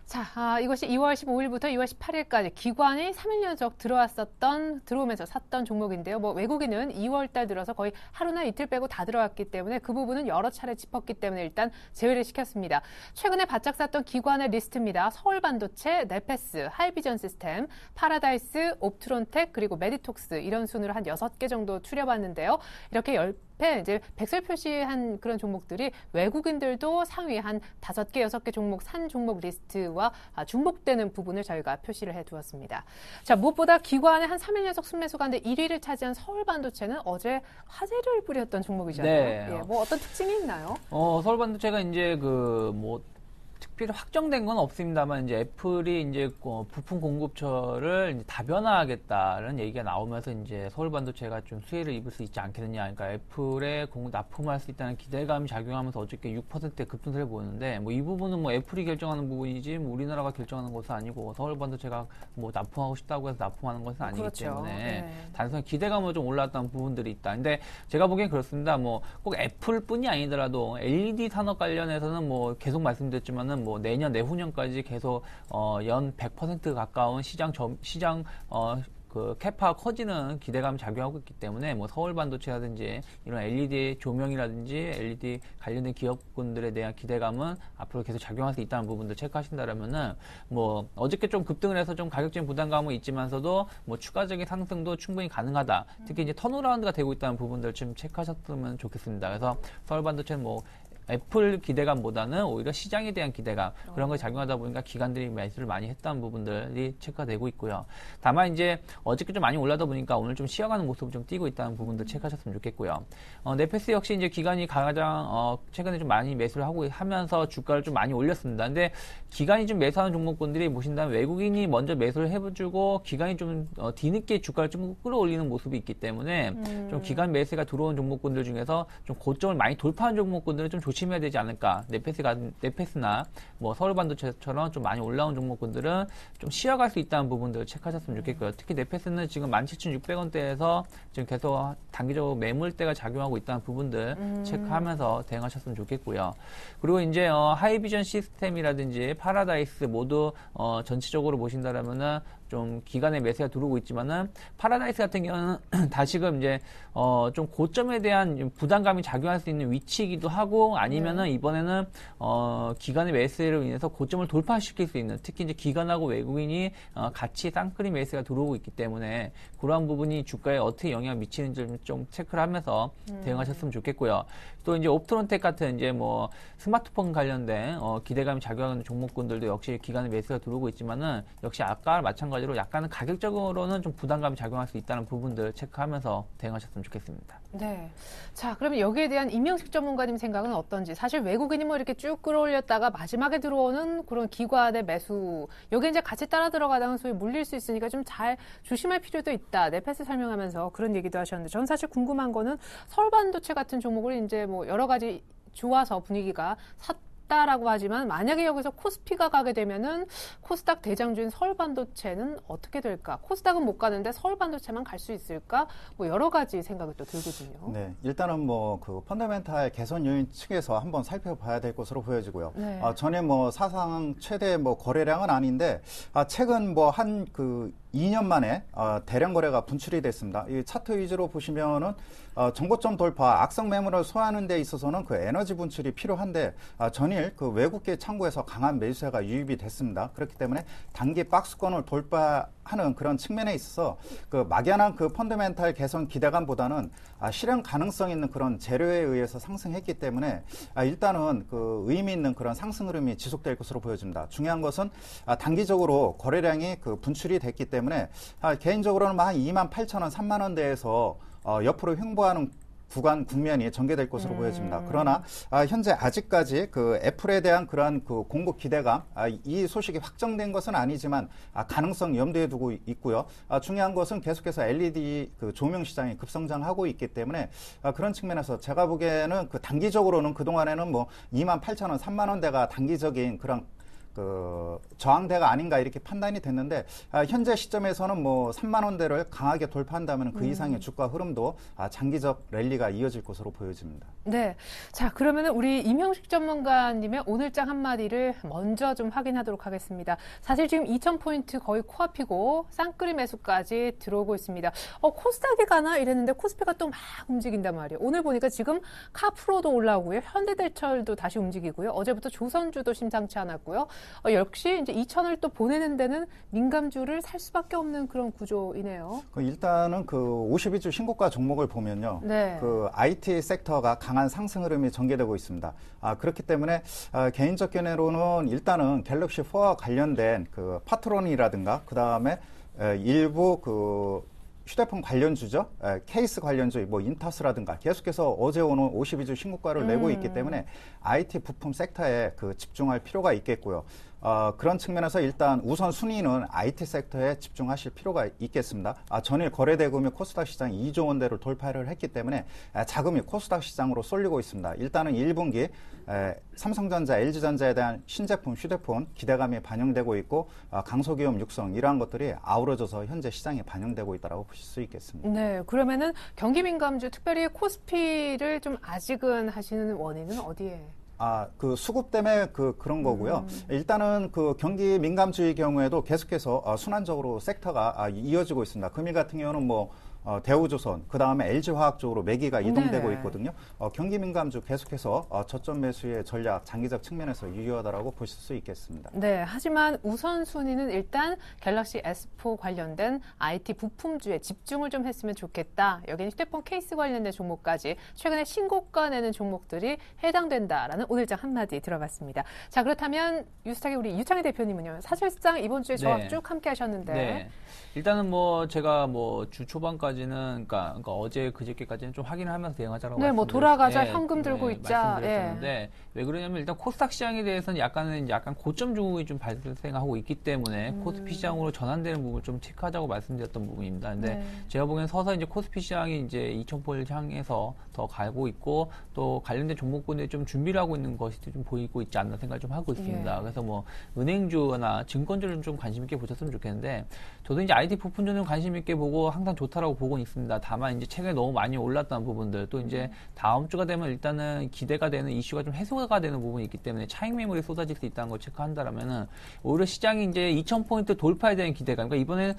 A: 자, 이것이 2월 15일부터 2월 18일까지 기관이 3일 연속 들어오면서 샀던 종목인데요. 뭐 외국인은 2월 달 들어서 거의 하루나 이틀 빼고 다 들어왔기 때문에 그 부분은 여러 차례 짚었기 때문에 일단 제외를 시켰습니다. 최근에 바짝 샀던 기관의 리스트입니다. 서울반도체, 네페스, 하이비전 시스템, 파라다이스, 옵트론텍, 그리고 메디톡스 이런 순으로 한 6개 정도 추려봤는데요. 이렇게 이제 백설 표시한 그런 종목들이 외국인들도 상위 한 5개, 6개 종목 산 종목 리스트와 중복되는 부분을 저희가 표시를 해두었습니다. 자, 무엇보다 기관의 한 3일 연속 순매수 가운데 1위를 차지한 서울반도체는 어제 화제를 부렸던 종목이잖아요.
D: 네.
A: 예, 뭐 어떤 특징이 있나요?
D: 서울반도체가 이제 특별히 확정된 건 없습니다만 이제 애플이 이제 부품 공급처를 이제 다변화하겠다는 얘기가 나오면서 이제 서울반도체가 좀 수혜를 입을 수 있지 않겠느냐. 그러니까 애플에 납품할 수 있다는 기대감이 작용하면서 어저께 6%의 급등세를 보였는데 뭐 이 부분은 뭐 애플이 결정하는 부분이지 뭐 우리나라가 결정하는 것은 아니고 서울반도체가 뭐 납품하고 싶다고 해서 납품하는 것은 아니기
A: 그렇죠.
D: 때문에
A: 네.
D: 단순히 기대감으로 좀 올라왔던 부분들이 있다. 근데 제가 보기엔 그렇습니다. 뭐 꼭 애플뿐이 아니더라도 LED 산업 관련해서는 뭐 계속 말씀드렸지만 뭐 내년 내후년까지 계속 연 100% 가까운 시장 그 캐파가 커지는 기대감이 작용하고 있기 때문에 뭐 서울반도체라든지 이런 LED 조명이라든지 LED 관련된 기업군들에 대한 기대감은 앞으로 계속 작용할 수 있다는 부분도 체크하신다라면은 뭐 어저께 좀 급등을 해서 좀 가격적인 부담감은 있지만서도 뭐 추가적인 상승도 충분히 가능하다. 특히 이제 턴어라운드가 되고 있다는 부분들 좀 체크하셨으면 좋겠습니다. 그래서 서울반도체는 뭐 애플 기대감보다는 오히려 시장에 대한 기대감 그런 것이 작용하다 보니까 기관들이 매수를 많이 했다는 부분들이 체크가 되고 있고요. 다만 이제 어저께 좀 많이 올라다 보니까 오늘 좀 쉬어가는 모습을 좀 띄고 있다는 부분들 체크하셨으면 좋겠고요. 네페스 역시 이제 기관이 가장 최근에 좀 많이 매수를 하면서 주가를 좀 많이 올렸습니다. 근데 기관이 좀 매수하는 종목군들이 보신다면 외국인이 먼저 매수를 해주고 기관이 좀 뒤늦게 주가를 좀 끌어올리는 모습이 있기 때문에 좀 기관 매수가 들어온 종목군들 중에서 좀 고점을 많이 돌파한 종목군들은 좀 조심해야 되지 않을까. 네페스나 뭐 서울반도체처럼 좀 많이 올라온 종목군들은 좀 쉬어갈 수 있다는 부분들을 체크하셨으면 좋겠고요. 특히 네페스는 지금 17,600원대에서 지금 계속 단기적으로 매물대가 작용하고 있다는 부분들 체크하면서 대응하셨으면 좋겠고요. 그리고 이제 하이비전 시스템이라든지 파라다이스 모두 전체적으로 보신다라면은 좀 기간의 매수가 들어오고 있지만은 파라다이스 같은 경우는 다시금 이제 좀 고점에 대한 부담감이 작용할 수 있는 위치이기도 하고 아니면은 이번에는 기간의 매수로 인해서 고점을 돌파시킬 수 있는 특히 이제 기관하고 외국인이 같이 쌍끌이 매수가 들어오고 있기 때문에 그러한 부분이 주가에 어떻게 영향을 미치는지 좀 체크를 하면서 대응하셨으면 좋겠고요. 또 이제 옵트론텍 같은 이제 뭐 스마트폰 관련된 기대감이 작용하는 종목군들도 역시 기간의 매수가 들어오고 있지만은 역시 아까 마찬가지로 마찬가지로 약간은 가격적으로는 좀 부담감이 작용할 수 있다는 부분들 체크하면서 대응하셨으면 좋겠습니다.
A: 네. 자, 그러면 여기에 대한 임명식 전문가님 생각은 어떤지. 사실 외국인이 뭐 이렇게 쭉 끌어올렸다가 마지막에 들어오는 그런 기관의 매수, 여기 이제 같이 따라 들어가다가 소위 물릴 수 있으니까 좀 잘 조심할 필요도 있다. 네패스 설명하면서 그런 얘기도 하셨는데, 전 사실 궁금한 거는 서울 반도체 같은 종목을 이제 뭐 여러 가지 좋아서 분위기가 샀다라고 하지만, 만약에 여기서 코스피가 가게 되면은 코스닥 대장주인 서울 반도체는 어떻게 될까? 코스닥은 못 가는데 서울 반도체만 갈 수 있을까? 뭐 여러 가지 생각이 또 들거든요.
C: 네, 일단은 뭐 그 펀더멘탈 개선 요인 측에서 한번 살펴봐야 될 것으로 보여지고요.
A: 네.
C: 전에 뭐 사상 최대 뭐 거래량은 아닌데, 최근 뭐 한 그 2년 만에 대량 거래가 분출이 됐습니다. 이 차트 위주로 보시면은 정고점 돌파, 악성 매물을 소화하는 데 있어서는 그 에너지 분출이 필요한데, 전일 그 외국계 창구에서 강한 매수세가 유입이 됐습니다. 그렇기 때문에 단기 박스권을 돌파하는 그런 측면에 있어서 그 막연한 그 펀더멘탈 개선 기대감보다는 실현 가능성 있는 그런 재료에 의해서 상승했기 때문에 일단은 그 의미 있는 그런 상승 흐름이 지속될 것으로 보여집니다. 중요한 것은 단기적으로 거래량이 그 분출이 됐기 때문에 개인적으로는 한 28,000원, 3만 원대에서 옆으로 횡보하는 구간 국면이 전개될 것으로 보여집니다. 그러나 현재 아직까지 그 애플에 대한 그러한 그 공급 기대감, 이 소식이 확정된 것은 아니지만 가능성 염두에 두고 있고요. 중요한 것은 계속해서 LED 그 조명 시장이 급성장하고 있기 때문에 그런 측면에서 제가 보기에는 그 단기적으로는 그 동안에는 뭐 28,000원, 3만 원대가 단기적인 그런 그 저항대가 아닌가 이렇게 판단이 됐는데, 현재 시점에서는 뭐 3만 원대를 강하게 돌파한다면 그 이상의 주가 흐름도 장기적 랠리가 이어질 것으로 보여집니다.
A: 네. 자, 그러면은 우리 임형식 전문가님의 오늘장 한마디를 먼저 좀 확인하도록 하겠습니다. 사실 지금 2,000포인트 거의 코앞이고 쌍끌이 매수까지 들어오고 있습니다. 코스닥이 가나 이랬는데 코스피가 또 막 움직인단 말이에요. 오늘 보니까 지금 카프로도 올라오고요. 현대대철도 다시 움직이고요. 어제부터 조선주도 심상치 않았고요. 역시 이제 2,000을 또 보내는 데는 민감주를 살 수밖에 없는 그런 구조이네요.
C: 일단은 그 52주 신고가 종목을 보면요.
A: 네.
C: 그 IT 섹터가 강한 상승 흐름이 전개되고 있습니다. 그렇기 때문에 개인적 견해로는 일단은 갤럭시 4와 관련된 그 파트론이라든가 그 다음에 일부 그 휴대폰 관련주죠. 케이스 관련주, 뭐 인타스라든가 계속해서 어제 오늘 52주 신고가를 내고 있기 때문에 IT 부품 섹터에 그 집중할 필요가 있겠고요. 그런 측면에서 일단 우선 순위는 IT 섹터에 집중하실 필요가 있겠습니다. 전일 거래대금이 코스닥 시장 2조 원대를 돌파를 했기 때문에 자금이 코스닥 시장으로 쏠리고 있습니다. 일단은 1분기 삼성전자, LG전자에 대한 신제품 휴대폰 기대감이 반영되고 있고 강소기업 육성 이러한 것들이 아우러져서 현재 시장에 반영되고 있다고 보실 수 있겠습니다.
A: 네, 그러면은 경기 민감주 특별히 코스피를 좀 아직은 하시는 원인은 어디에?
C: 그 수급 때문에 그런 거고요. 일단은 그 경기 민감주의 경우에도 계속해서 순환적으로 섹터가 이어지고 있습니다. 금일 같은 경우는 뭐 대우조선, 그 다음에 LG화학 쪽으로 매기가 이동되고
A: 네.
C: 있거든요. 경기 민감주 계속해서 저점 매수의 전략 장기적 측면에서 유효하다라고 보실 수 있겠습니다.
A: 네, 하지만 우선순위는 일단 갤럭시 S4 관련된 IT 부품주에 집중을 좀 했으면 좋겠다. 여기는 휴대폰 케이스 관련된 종목까지 최근에 신고가 내는 종목들이 해당된다라는 오늘장 한마디 들어봤습니다. 자, 그렇다면 유스탁의 우리 유창희 대표님은요. 사실상 이번 주에 저와
D: 네.
A: 쭉 함께 하셨는데.
D: 네. 일단은 뭐 제가 뭐 주 초반까지는 그러니까 어제 그저께까지는 좀 확인을 하면서 대응하자라고
A: 네, 뭐 돌아가자,
D: 네,
A: 현금 들고 있자.
D: 말씀드렸었는데 왜 그러냐면 일단 코스닥 시장에 대해서는 약간 고점 중국이 좀 발생하고 있기 때문에 코스피 시장으로 전환되는 부분을 좀 체크하자고 말씀드렸던 부분입니다. 근데
A: 네.
D: 제가 보기엔 서서 이제 코스피 시장이 이제 2,000포인트 향해서 더 가고 있고 또 관련된 종목군에 좀 준비를 하고 있는 것이 좀 보이고 있지 않나 생각을 좀 하고 있습니다.
A: 예.
D: 그래서 뭐 은행주나 증권주를 좀 관심 있게 보셨으면 좋겠는데 저도 이제 IT 부품주는 관심 있게 보고 항상 좋다라고 보고는 있습니다. 다만 이제 최근에 너무 많이 올랐던 부분들 또 이제 다음 주가 되면 일단은 기대가 되는 이슈가 좀 해소가 되는 부분이 있기 때문에 차익 매물이 쏟아질 수 있다는 걸 체크한다라면은 오히려 시장이 이제 2,000포인트 돌파에 대한 기대감, 그러니까 이번에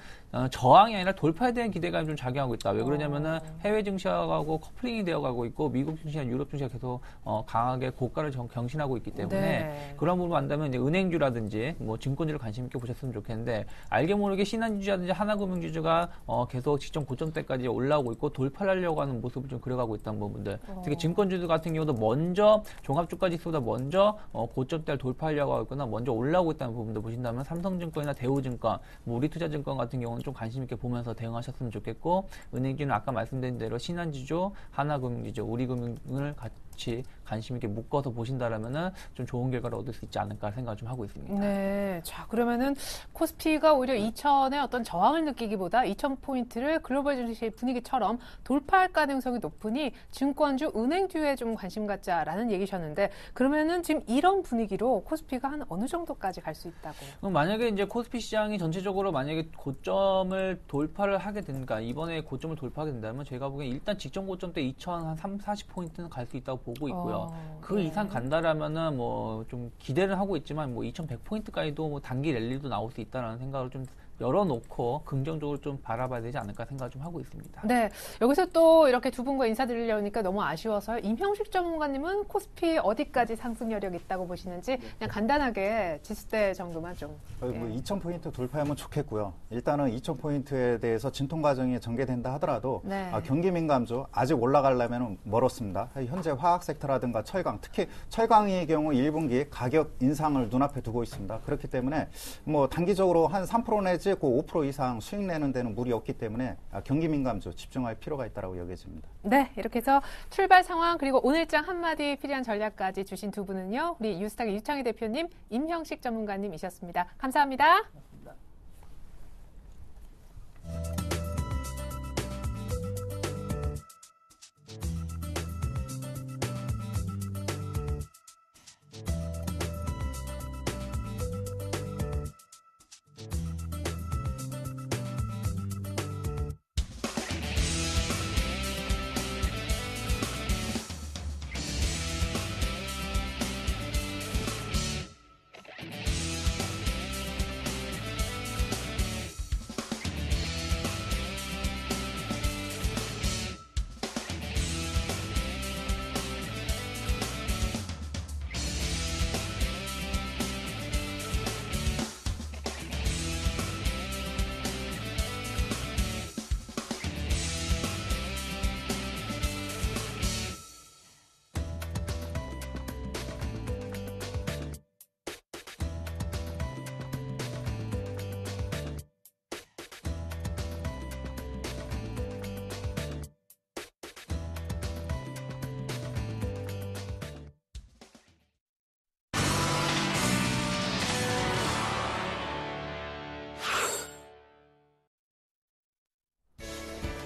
D: 저항이 아니라 돌파에 대한 기대감이 좀 작용하고 있다. 왜 그러냐면은 해외 증시하고 커플링이 되어가고 있고 미국 증시나 유럽 증시가 계속 강하게 고가를 경신하고 있기 때문에
A: 네.
D: 그런 부분 안다면 이제 은행주라든지 뭐 증권주를 관심 있게 보셨으면 좋겠는데 알게 모르게 신한주라든지 하나금융주가 계속 직전 고점 고점대까지 올라오고 있고 돌파를 하려고 하는 모습을 좀 그려가고 있다는 부분들. 특히 증권주들 같은 경우도 먼저 종합주가 지수보다 먼저 고점대를 돌파하려고 하고 있거나 먼저 올라오고 있다는 부분도 보신다면 삼성증권이나 대우증권, 뭐 우리투자증권 같은 경우는 좀 관심 있게 보면서 대응하셨으면 좋겠고, 은행주는 아까 말씀드린 대로 신한지주, 하나금융지주, 우리금융을 같이 관심 있게 묶어서 보신다라면은 좀 좋은 결과를 얻을 수 있지 않을까 생각을 좀 하고 있습니다.
A: 네. 자, 그러면은 코스피가 오히려 2000의 어떤 저항을 느끼기보다 2000포인트를 글로벌 증시 분위기처럼 돌파할 가능성이 높으니 증권주, 은행주에 좀 관심 갖자라는 얘기셨는데, 그러면은 지금 이런 분위기로 코스피가 한 어느 정도까지 갈 수 있다고?
D: 그럼 만약에 이제 코스피 시장이 전체적으로 만약에 고점을 돌파를 하게 된다, 이번에 고점을 돌파하게 된다면 제가 보기엔 일단 직전 고점 때 2040포인트는 갈 수 있다고 보고 있고요. 그
A: 네.
D: 이상 간다라면은 뭐 좀 기대를 하고 있지만 뭐 2100포인트까지도 뭐 단기 랠리도 나올 수 있다라는 생각을 좀 열어놓고 긍정적으로 좀 바라봐야 되지 않을까 생각을 좀 하고 있습니다.
A: 네. 여기서 또 이렇게 두 분과 인사드리려니까 너무 아쉬워서요. 임형식 전문가님은 코스피 어디까지 상승 여력 있다고 보시는지 그냥 간단하게 지수대 정도만 좀.
C: 뭐 2000포인트 돌파하면 좋겠고요. 일단은 2000포인트에 대해서 진통 과정이 전개된다 하더라도
A: 네.
C: 경기 민감주 아직 올라가려면 멀었습니다. 현재 화학 섹터라든가 철강, 특히 철강의 경우 1분기 가격 인상을 눈앞에 두고 있습니다. 그렇기 때문에 뭐 단기적으로 한 3% 내지 5% 이상 수익 내는 데는 무리 없기 때문에 경기 민감주 집중할 필요가 있다고 여겨집니다.
A: 네, 이렇게 해서 출발 상황 그리고 오늘장 한마디 필요한 전략까지 주신 두 분은요. 우리 유스탁의 유창희 대표님, 임형식 전문가님이셨습니다. 감사합니다.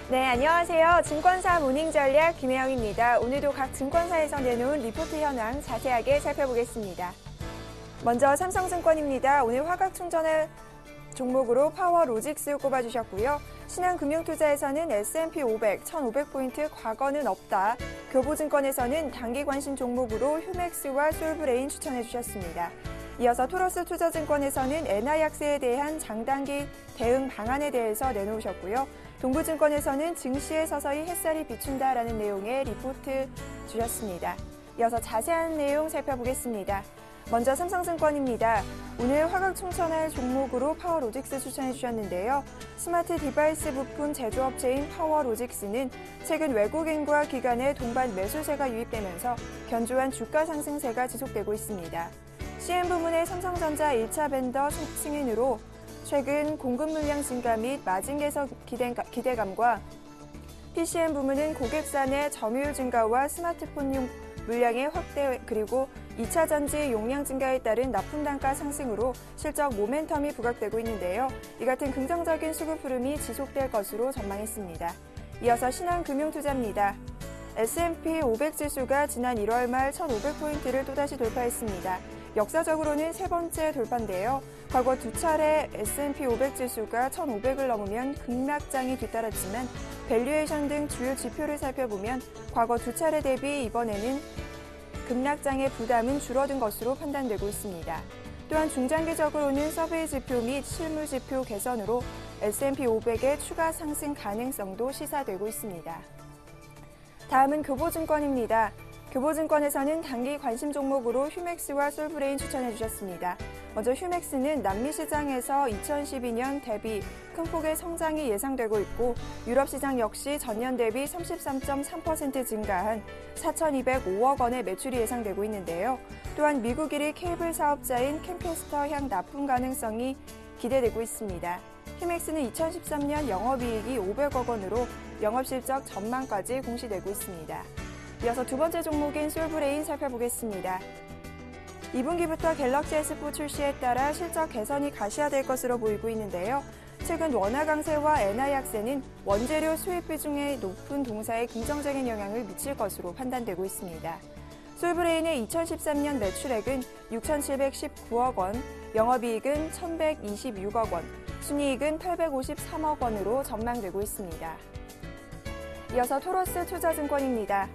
G: 네, 안녕하세요. 증권사 모닝전략 김혜영입니다. 오늘도 각 증권사에서 내놓은 리포트 현황 자세하게 살펴보겠습니다. 먼저 삼성증권입니다. 오늘 화각충전의 종목으로 파워로직스 꼽아주셨고요. 신한금융투자에서는 S&P 500, 1500포인트 과거는 없다. 교보증권에서는 단기 관심 종목으로 휴맥스와 솔브레인 추천해주셨습니다. 이어서 토러스투자증권에서는 엔화약세에 대한 장단기 대응 방안에 대해서 내놓으셨고요. 동부증권에서는 증시에 서서히 햇살이 비춘다라는 내용의 리포트 주셨습니다. 이어서 자세한 내용 살펴보겠습니다. 먼저 삼성증권입니다. 오늘 화각 충전할 종목으로 파워로직스 추천해 주셨는데요. 스마트 디바이스 부품 제조업체인 파워로직스는 최근 외국인과 기관의 동반 매수세가 유입되면서 견조한 주가 상승세가 지속되고 있습니다. CM 부문의 삼성전자 1차 벤더 승인으로 최근 공급 물량 증가 및 마진 개선 기대감과 PCM 부문은 고객사 내 점유율 증가와 스마트폰용 물량의 확대 그리고 2차 전지 용량 증가에 따른 납품 단가 상승으로 실적 모멘텀이 부각되고 있는데요. 이 같은 긍정적인 수급 흐름이 지속될 것으로 전망했습니다. 이어서 신한금융투자입니다. S&P 500 지수가 지난 1월 말 1,500포인트를 또다시 돌파했습니다. 역사적으로는 세 번째 돌파인데요. 과거 두 차례 S&P 500 지수가 1,500을 넘으면 급락장이 뒤따랐지만 밸류에이션 등 주요 지표를 살펴보면 과거 두 차례 대비 이번에는 급락장의 부담은 줄어든 것으로 판단되고 있습니다. 또한 중장기적으로는 서베이 지표 및 실물 지표 개선으로 S&P 500의 추가 상승 가능성도 시사되고 있습니다. 다음은 교보증권입니다. 교보증권에서는 단기 관심 종목으로 휴맥스와 솔브레인 추천해 주셨습니다. 먼저 휴맥스는 남미 시장에서 2012년 대비 큰 폭의 성장이 예상되고 있고 유럽 시장 역시 전년 대비 33.3% 증가한 4,205억 원의 매출이 예상되고 있는데요. 또한 미국 1위 케이블 사업자인 캠캐스터 향 납품 가능성이 기대되고 있습니다. 휴맥스는 2013년 영업이익이 500억 원으로 영업실적 전망까지 공시되고 있습니다. 이어서 두 번째 종목인 솔브레인 살펴보겠습니다. 2분기부터 갤럭시 S4 출시에 따라 실적 개선이 가시화될 것으로 보이고 있는데요. 최근 원화 강세와 엔화 약세는 원재료 수입 비중의 높은 동사에 긍정적인 영향을 미칠 것으로 판단되고 있습니다. 솔브레인의 2013년 매출액은 6,719억 원, 영업이익은 1,126억 원, 순이익은 853억 원으로 전망되고 있습니다. 이어서 토로스 투자증권입니다.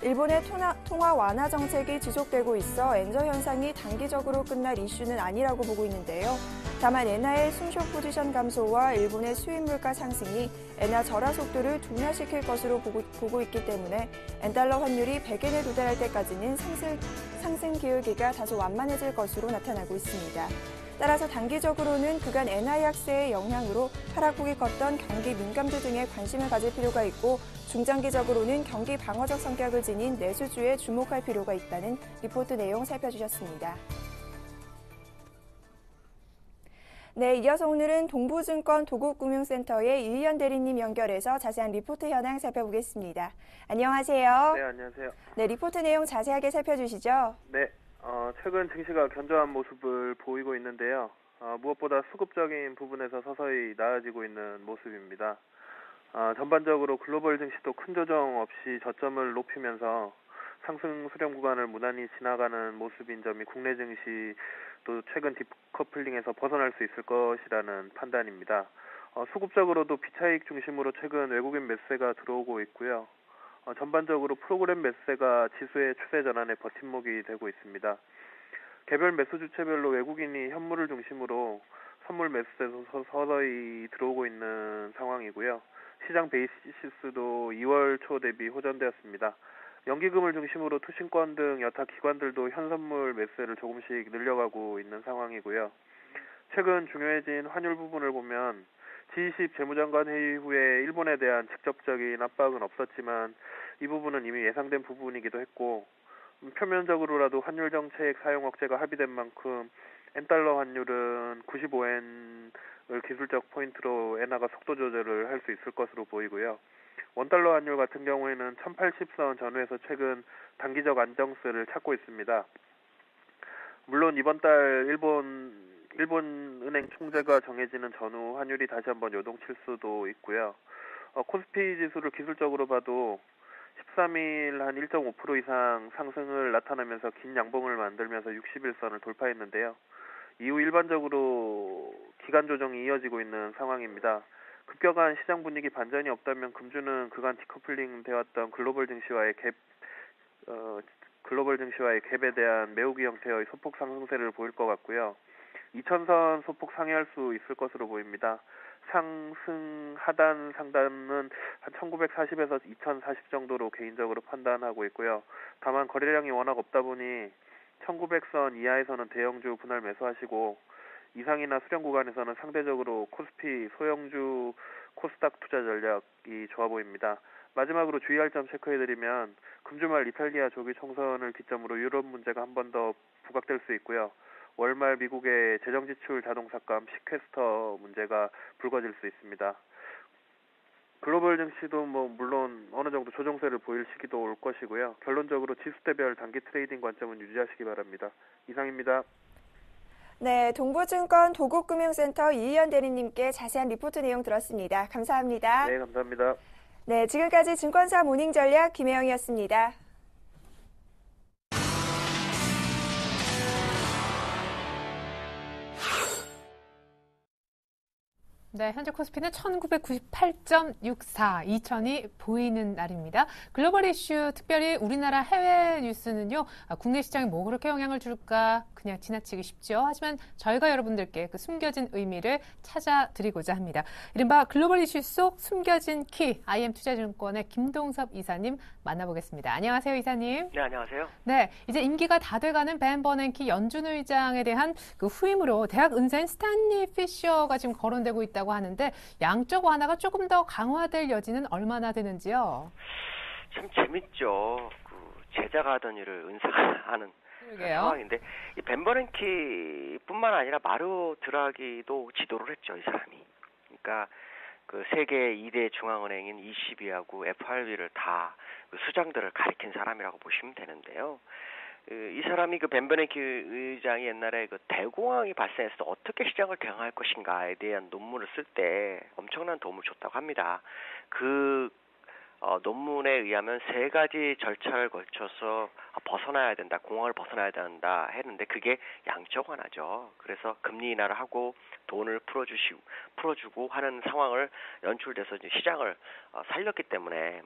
G: 일본의 통화 완화 정책이 지속되고 있어 엔저 현상이 단기적으로 끝날 이슈는 아니라고 보고 있는데요. 다만 엔화의 순쇼 포지션 감소와 일본의 수입 물가 상승이 엔화 절하 속도를 둔화시킬 것으로 보고 있기 때문에 엔달러 환율이 100엔에 도달할 때까지는 상승 기울기가 다소 완만해질 것으로 나타나고 있습니다. 따라서 단기적으로는 그간 엔화 약세의 영향으로 하락폭이 컸던 경기 민감주 등에 관심을 가질 필요가 있고 중장기적으로는 경기 방어적 성격을 지닌 내수주에 주목할 필요가 있다는 리포트 내용 살펴주셨습니다. 네, 이어서 오늘은 동부증권 도곡금융센터의 이의연 대리님 연결해서 자세한 리포트 현황 살펴보겠습니다. 안녕하세요.
H: 네, 안녕하세요.
G: 네, 리포트 내용 자세하게 살펴주시죠.
H: 네, 최근 증시가 견조한 모습을 보이고 있는데요. 무엇보다 수급적인 부분에서 서서히 나아지고 있는 모습입니다. 전반적으로 글로벌 증시도 큰 조정 없이 저점을 높이면서 상승 수렴 구간을 무난히 지나가는 모습인 점이 국내 증시도 최근 디커플링에서 벗어날 수 있을 것이라는 판단입니다. 수급적으로도 비차익 중심으로 최근 외국인 매수세가 들어오고 있고요. 전반적으로 프로그램 매수세가 지수의 추세 전환에 버팀목이 되고 있습니다. 개별 매수 주체별로 외국인이 현물을 중심으로 선물 매수세에서 서서히 들어오고 있는 상황이고요. 시장 베이시스도 2월 초 대비 호전되었습니다. 연기금을 중심으로 투신권 등 여타 기관들도 현선물 매수세를 조금씩 늘려가고 있는 상황이고요. 최근 중요해진 환율 부분을 보면 G20 재무장관 회의 후에 일본에 대한 직접적인 압박은 없었지만 이 부분은 이미 예상된 부분이기도 했고 표면적으로라도 환율 정책 사용 억제가 합의된 만큼 엔달러 환율은 95엔을 기술적 포인트로 엔화가 속도 조절을 할 수 있을 것으로 보이고요. 원달러 환율 같은 경우에는 1080선 전후에서 최근 단기적 안정세를 찾고 있습니다. 물론 이번 달 일본 은행 총재가 정해지는 전후 환율이 다시 한번 요동칠 수도 있고요. 코스피 지수를 기술적으로 봐도 13일 한 1.5% 이상 상승을 나타내면서 긴 양봉을 만들면서 61선을 돌파했는데요. 이후 일반적으로 기간 조정이 이어지고 있는 상황입니다. 급격한 시장 분위기 반전이 없다면 금주는 그간 디커플링 되었던 글로벌 증시와의 갭에 대한 매우기 형태의 소폭 상승세를 보일 것 같고요. 2000선 소폭 상회할 수 있을 것으로 보입니다. 상승 하단 상단은 한 1940에서 2040 정도로 개인적으로 판단하고 있고요. 다만 거래량이 워낙 없다 보니 1900선 이하에서는 대형주 분할 매수하시고 이상이나 수렴 구간에서는 상대적으로 코스피 소형주 코스닥 투자 전략이 좋아 보입니다. 마지막으로 주의할 점 체크해드리면 금주말 이탈리아 조기 총선을 기점으로 유럽 문제가 한 번 더 부각될 수 있고요. 월말 미국의 재정지출 자동삭감 시퀘스터 문제가 불거질 수 있습니다. 글로벌 증시도 물론 어느 정도 조정세를 보일 시기도 올 것이고요. 결론적으로 지수대별 단기 트레이딩 관점은 유지하시기 바랍니다. 이상입니다.
G: 네, 동부증권 도곡금융센터 이의연 대리님께 자세한 리포트 내용 들었습니다. 감사합니다.
H: 네, 감사합니다.
G: 네, 지금까지 증권사 모닝전략 김혜영이었습니다.
A: 네, 현재 코스피는 1998.64, 2000이 보이는 날입니다. 글로벌 이슈, 특별히 우리나라 해외 뉴스는요, 국내 시장에 뭐 그렇게 영향을 줄까 그냥 지나치기 쉽죠. 하지만 저희가 여러분들께 그 숨겨진 의미를 찾아드리고자 합니다. 이른바 글로벌 이슈 속 숨겨진 키, IM투자증권의 김동섭 이사님 만나보겠습니다. 안녕하세요, 이사님.
I: 네, 안녕하세요.
A: 네, 이제 임기가 다 돼가는 벤 버냉키 연준 의장에 대한 그 후임으로 대학 은사인 스탠리 피셔가 지금 거론되고 있다고 하는데 양적 완화가 조금 더 강화될 여지는 얼마나 되는지요?
I: 참 재밌죠. 그 제자가 하던 일을 은사가 하는 상황인데 이 벤 버냉키뿐만 아니라 마르오 드라기도 지도를 했죠, 이 사람이. 그러니까 그 세계 2대 중앙은행인 ECB하고 FRB를 다 그 수장들을 가리킨 사람이라고 보시면 되는데요. 이 사람이 그 벤 버냉키 의장이 옛날에 그 대공황이 발생했을 때 어떻게 시장을 대응할 것인가에 대한 논문을 쓸 때 엄청난 도움을 줬다고 합니다. 그 논문에 의하면 3가지 절차를 거쳐서 벗어나야 된다, 공황을 벗어나야 된다 했는데 그게 양적 완화죠. 그래서 금리 인하를 하고 돈을 풀어주고 하는 상황을 연출돼서 이제 시장을 살렸기 때문에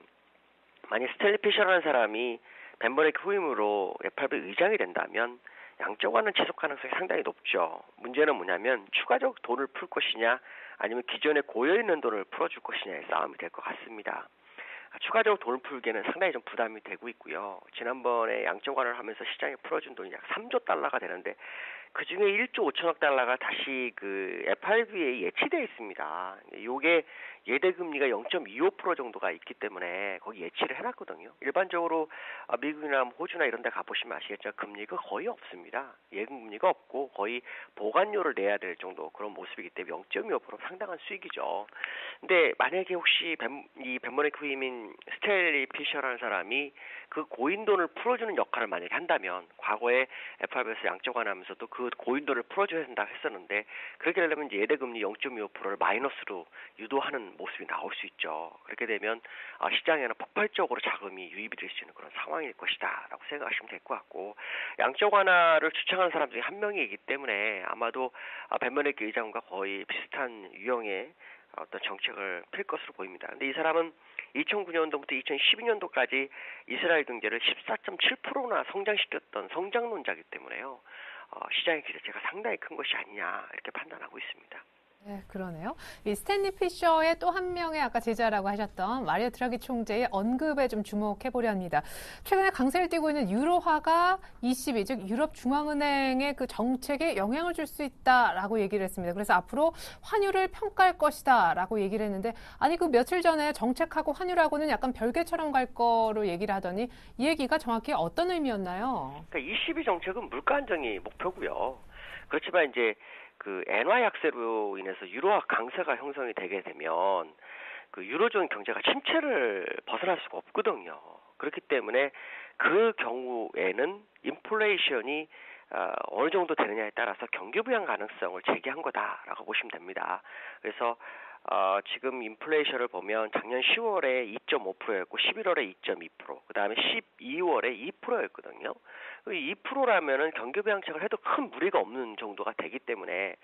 I: 만약 스탠리 피셔라는 사람이 벤 버냉키 후임으로 FRB 의장이 된다면 양적 완화는 지속 가능성이 상당히 높죠. 문제는 뭐냐면 추가적 돈을 풀 것이냐 아니면 기존에 고여있는 돈을 풀어줄 것이냐의 싸움이 될 것 같습니다. 추가적으로 돈을 풀기에는 상당히 좀 부담이 되고 있고요. 지난번에 양적 완화를 하면서 시장에 풀어준 돈이 약 3조 달러가 되는데 그중에 1조 5천억 달러가 다시 그 FRB에 예치되어 있습니다. 이게 예대금리가 0.25% 정도가 있기 때문에 거기 예치를 해놨거든요. 일반적으로 미국이나 호주나 이런 데 가보시면 아시겠죠. 금리가 거의 없습니다. 예금금리가 없고 거의 보관료를 내야 될 정도 그런 모습이기 때문에 0.25% 상당한 수익이죠. 근데 만약에 혹시 이 벤 버냉키 후임인 스탠리 피셔라는 사람이 그 고인 돈을 풀어주는 역할을 만약에 한다면 과거에 FRB에서 양적 완화하면서도 그 고인 돈을 풀어줘야 된다고 했었는데 그렇게 되려면 이제 예대금리 0.25%를 마이너스로 유도하는 모습이 나올 수 있죠. 그렇게 되면 시장에는 폭발적으로 자금이 유입이 될 수 있는 그런 상황일 것이다 라고 생각하시면 될 것 같고 양적 완화를 주창하는 사람 중에 한 명이기 때문에 아마도 벤 버냉키 의장과 거의 비슷한 유형의 어떤 정책을 펼 것으로 보입니다. 근데 이 사람은 2009년도부터 2012년도까지 이스라엘 경제를 14.7%나 성장시켰던 성장론자이기 때문에요. 시장의 기대치가 상당히 큰 것이 아니냐 이렇게 판단하고 있습니다.
A: 네, 그러네요. 이 스탠리 피셔의 또 한 명의 아까 제자라고 하셨던 마리오 드라기 총재의 언급에 좀 주목해 보려 합니다. 최근에 강세를 띠고 있는 유로화가 ECB, 즉 유럽 중앙은행의 그 정책에 영향을 줄 수 있다라고 얘기를 했습니다. 그래서 앞으로 환율을 평가할 것이다라고 얘기를 했는데 아니 그 며칠 전에 정책하고 환율하고는 약간 별개처럼 갈 거로 얘기를 하더니 이 얘기가 정확히 어떤 의미였나요?
I: 그러니까 ECB 정책은 물가 안정이 목표고요. 그렇지만 이제 그 엔화 약세로 인해서 유로화 강세가 형성이 되게 되면 그 유로존 경제가 침체를 벗어날 수가 없거든요. 그렇기 때문에 그 경우에는 인플레이션이 어느 정도 되느냐에 따라서 경기 부양 가능성을 제기한 거다라고 보시면 됩니다. 그래서 지금 인플레이션을 보면 작년 10월에 2.5%였고 11월에 2.2%, 그 다음에 12월에 2%였거든요. 2%라면은 경기 부양책을 해도 큰 무리가 없는 정도가 되기 때문에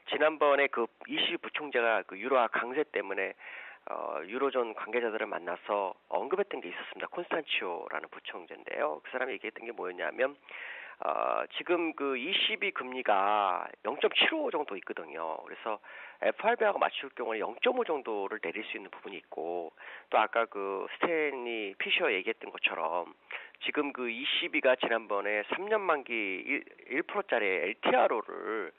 I: 지난번에 그 ECB 부총재가 그 유로화 강세 때문에 유로존 관계자들을 만나서 언급했던 게 있었습니다. 콘스탄치오라는 부총재인데요. 그 사람이 얘기했던 게 뭐였냐면 지금 그 ECB 금리가 0.75 정도 있거든요. 그래서 FRB하고 맞출 경우에 0.5 정도를 내릴 수 있는 부분이 있고 또 아까 그 스탠리 피셔 얘기했던 것처럼 지금 그 ECB가 지난번에 3년 만기 1%짜리 LTRO를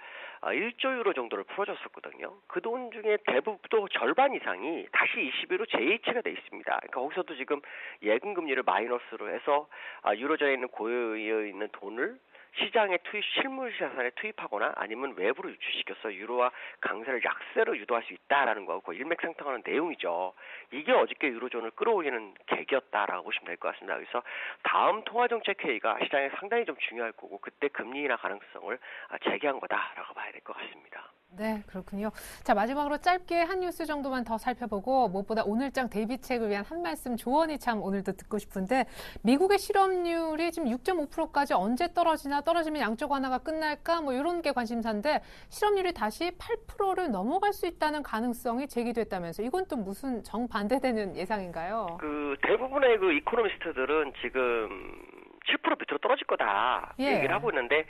I: 1조 유로 정도를 풀어줬었거든요. 그 돈 중에 대부분 또 절반 이상이 다시 ECB로 재이체가 돼 있습니다. 그러니까 거기서도 지금 예금 금리를 마이너스로 해서 유로존에 있는 고여 있는 돈을 시장에 실물 자산에 투입하거나 아니면 외부로 유출시켜서 유로화 강세를 약세로 유도할 수 있다라는 거고 일맥상통하는 내용이죠. 이게 어저께 유로존을 끌어올리는 계기였다라고 보시면 될 것 같습니다. 그래서 다음 통화정책회의가 시장에 상당히 좀 중요할 거고 그때 금리 인하 가능성을 제기한 거다라고 봐야 될 것 같습니다.
A: 네, 그렇군요. 자, 마지막으로 짧게 한 뉴스 정도만 더 살펴보고 무엇보다 오늘장 대비책을 위한 한 말씀 조언이 참 오늘도 듣고 싶은데 미국의 실업률이 지금 6.5%까지 언제 떨어지나 떨어지면 양적 완화가 끝날까 뭐 이런 게 관심사인데 실업률이 다시 8%를 넘어갈 수 있다는 가능성이 제기됐다면서 이건 또 무슨 정반대되는 예상인가요?
I: 대부분의 이코노미스트들은 지금 7% 밑으로 떨어질 거다 얘기를 하고 있는데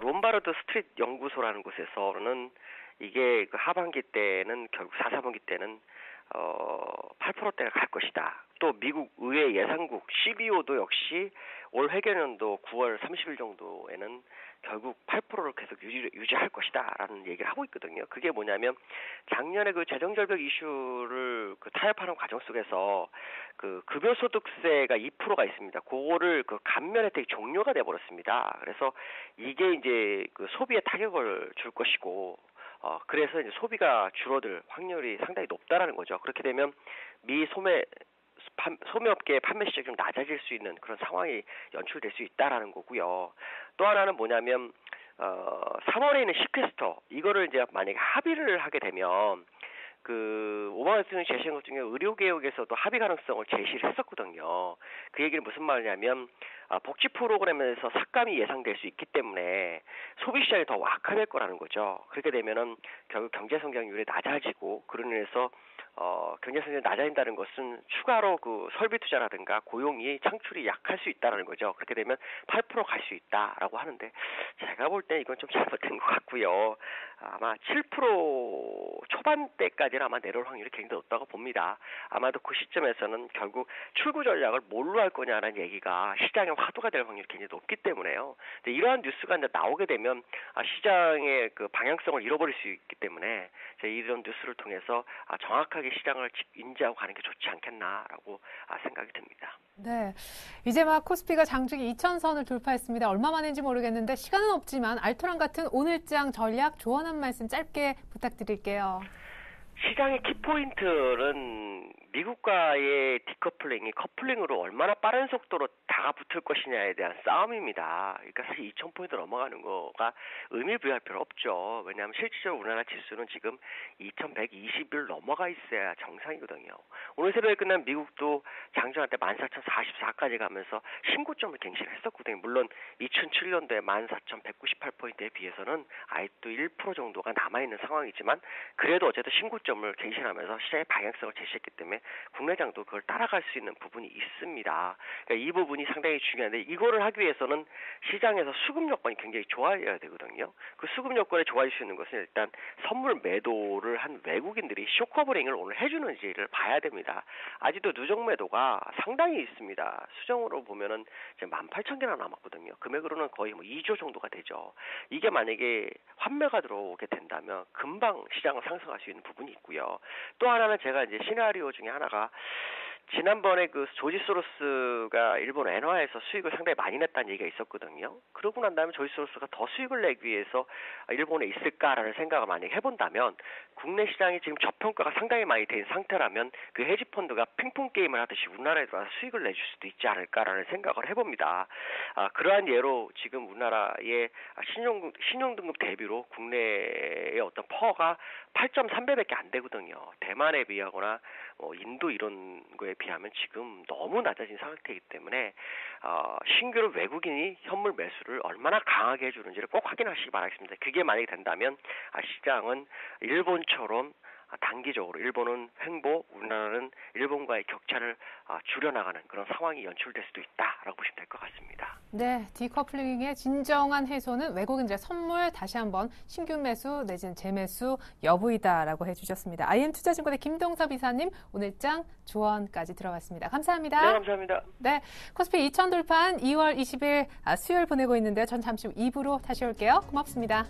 I: 롬바르드 스트리트 연구소라는 곳에서는 이게 하반기 때는 결국 4, 4분기 때는 8%대가 갈 것이다. 또 미국 의회 예상국 CBO도 역시 올 회계년도 9월 30일 정도에는 결국 8%를 계속 유지할 것이다라는 얘기를 하고 있거든요. 그게 뭐냐면 작년에 재정절벽 이슈를 타협하는 과정 속에서 급여소득세가 2%가 있습니다. 그거를 감면 혜택이 종료가 돼 버렸습니다. 그래서 이게 이제 소비에 타격을 줄 것이고 그래서 이제 소비가 줄어들 확률이 상당히 높다라는 거죠. 그렇게 되면 미 소매업계의 판매 시장이 좀 낮아질 수 있는 그런 상황이 연출될 수 있다라는 거고요. 또 하나는 뭐냐면 3월에 있는 시퀘스터 이거를 이제 만약에 합의를 하게 되면 오바마 대통령이 제시한 것 중에 의료개혁에서도 합의 가능성을 제시를 했었거든요. 그 얘기는 무슨 말이냐면 복지 프로그램에서 삭감이 예상될 수 있기 때문에 소비 시장이 더 악화될 거라는 거죠. 그렇게 되면은 결국 경제 성장률이 낮아지고 그로 인해서 경제 성장이 낮아진다는 것은 추가로 설비 투자라든가 고용이 창출이 약할 수 있다는 거죠. 그렇게 되면 8% 갈 수 있다라고 하는데 제가 볼 때 이건 좀 잘못된 것 같고요. 아마 7% 초반대까지는 아마 내려올 확률이 굉장히 높다고 봅니다. 아마도 그 시점에서는 결국 출구 전략을 뭘로 할 거냐라는 얘기가 시장의 화두가 될 확률이 굉장히 높기 때문에요. 근데 이러한 뉴스가 이제 나오게 되면 시장의 방향성을 잃어버릴 수 있기 때문에 이런 뉴스를 통해서 정확하게 시장을 인지하고 가는 게 좋지 않겠나라고 생각이 듭니다.
A: 네, 이제 막 코스피가 장중에 2,000선을 돌파했습니다. 얼마 만인지 모르겠는데 시간은 없지만 알토란 같은 오늘장 전략 조언 한 말씀 짧게 부탁드릴게요.
I: 시장의 키포인트는 미국과의 디커플링이 커플링으로 얼마나 빠른 속도로 다가붙을 것이냐에 대한 싸움입니다. 그러니까 사실 2,000포인트 넘어가는 거가 의미 부여할 필요 없죠. 왜냐하면 실질적으로 우리나라 지수는 지금 2,120을 넘어가 있어야 정상이거든요. 오늘 새벽에 끝난 미국도 장중한 때 14,044까지 가면서 신고점을 갱신을 했었거든요. 물론 2007년도에 14,198포인트에 비해서는 아직도 1% 정도가 남아있는 상황이지만 그래도 어쨌든 신고점을 갱신하면서 시장의 방향성을 제시했기 때문에 국내장도 그걸 따라갈 수 있는 부분이 있습니다. 그러니까 이 부분이 상당히 중요한데 이거를 하기 위해서는 시장에서 수급 여건이 굉장히 좋아야 되거든요. 그 수급 여건에 좋아질 수 있는 것은 일단 선물 매도를 한 외국인들이 쇼커버링을 오늘 해주는지를 봐야 됩니다. 아직도 누적 매도가 상당히 있습니다. 수정으로 보면은 이제 18,000개나 남았거든요. 금액으로는 거의 2조 정도가 되죠. 이게 만약에 환매가 들어오게 된다면 금방 시장을 상승할 수 있는 부분이 있고요. 또 하나는 제가 이제 시나리오 중에 하나가 지난번에 조지 소로스가 일본 엔화에서 수익을 상당히 많이 냈다는 얘기가 있었거든요. 그러고 난 다음에 조지 소로스가 더 수익을 내기 위해서 일본에 있을까라는 생각을 만약에 해본다면 국내 시장이 지금 저평가가 상당히 많이 된 상태라면 그 헤지펀드가 핑퐁 게임을 하듯이 우리나라에 들어와서 수익을 내줄 수도 있지 않을까라는 생각을 해봅니다. 그러한 예로 지금 우리나라의 신용등급 대비로 국내의 어떤 퍼가 8.3배밖에 안 되거든요. 대만에 비하거나 인도 이런 거에 비하면 지금 너무 낮아진 상태이기 때문에 신규로 외국인이 현물 매수를 얼마나 강하게 해주는지를 꼭 확인하시기 바라겠습니다. 그게 만약에 된다면 시장은 일본처럼 단기적으로 일본은 횡보, 우리나라는 일본과의 격차를 줄여나가는 그런 상황이 연출될 수도 있다라고 보시면 될 것 같습니다.
A: 네, 디커플링의 진정한 해소는 외국인들의 선물 다시 한번 신규 매수 내지는 재매수 여부이다라고 해주셨습니다. IM투자증권의 김동섭 이사님 오늘장 조언까지 들어봤습니다. 감사합니다.
I: 네, 감사합니다.
A: 네, 코스피 2,000 돌파한 2월 20일 수요일 보내고 있는데요. 전 잠시 후 2부로 다시 올게요. 고맙습니다.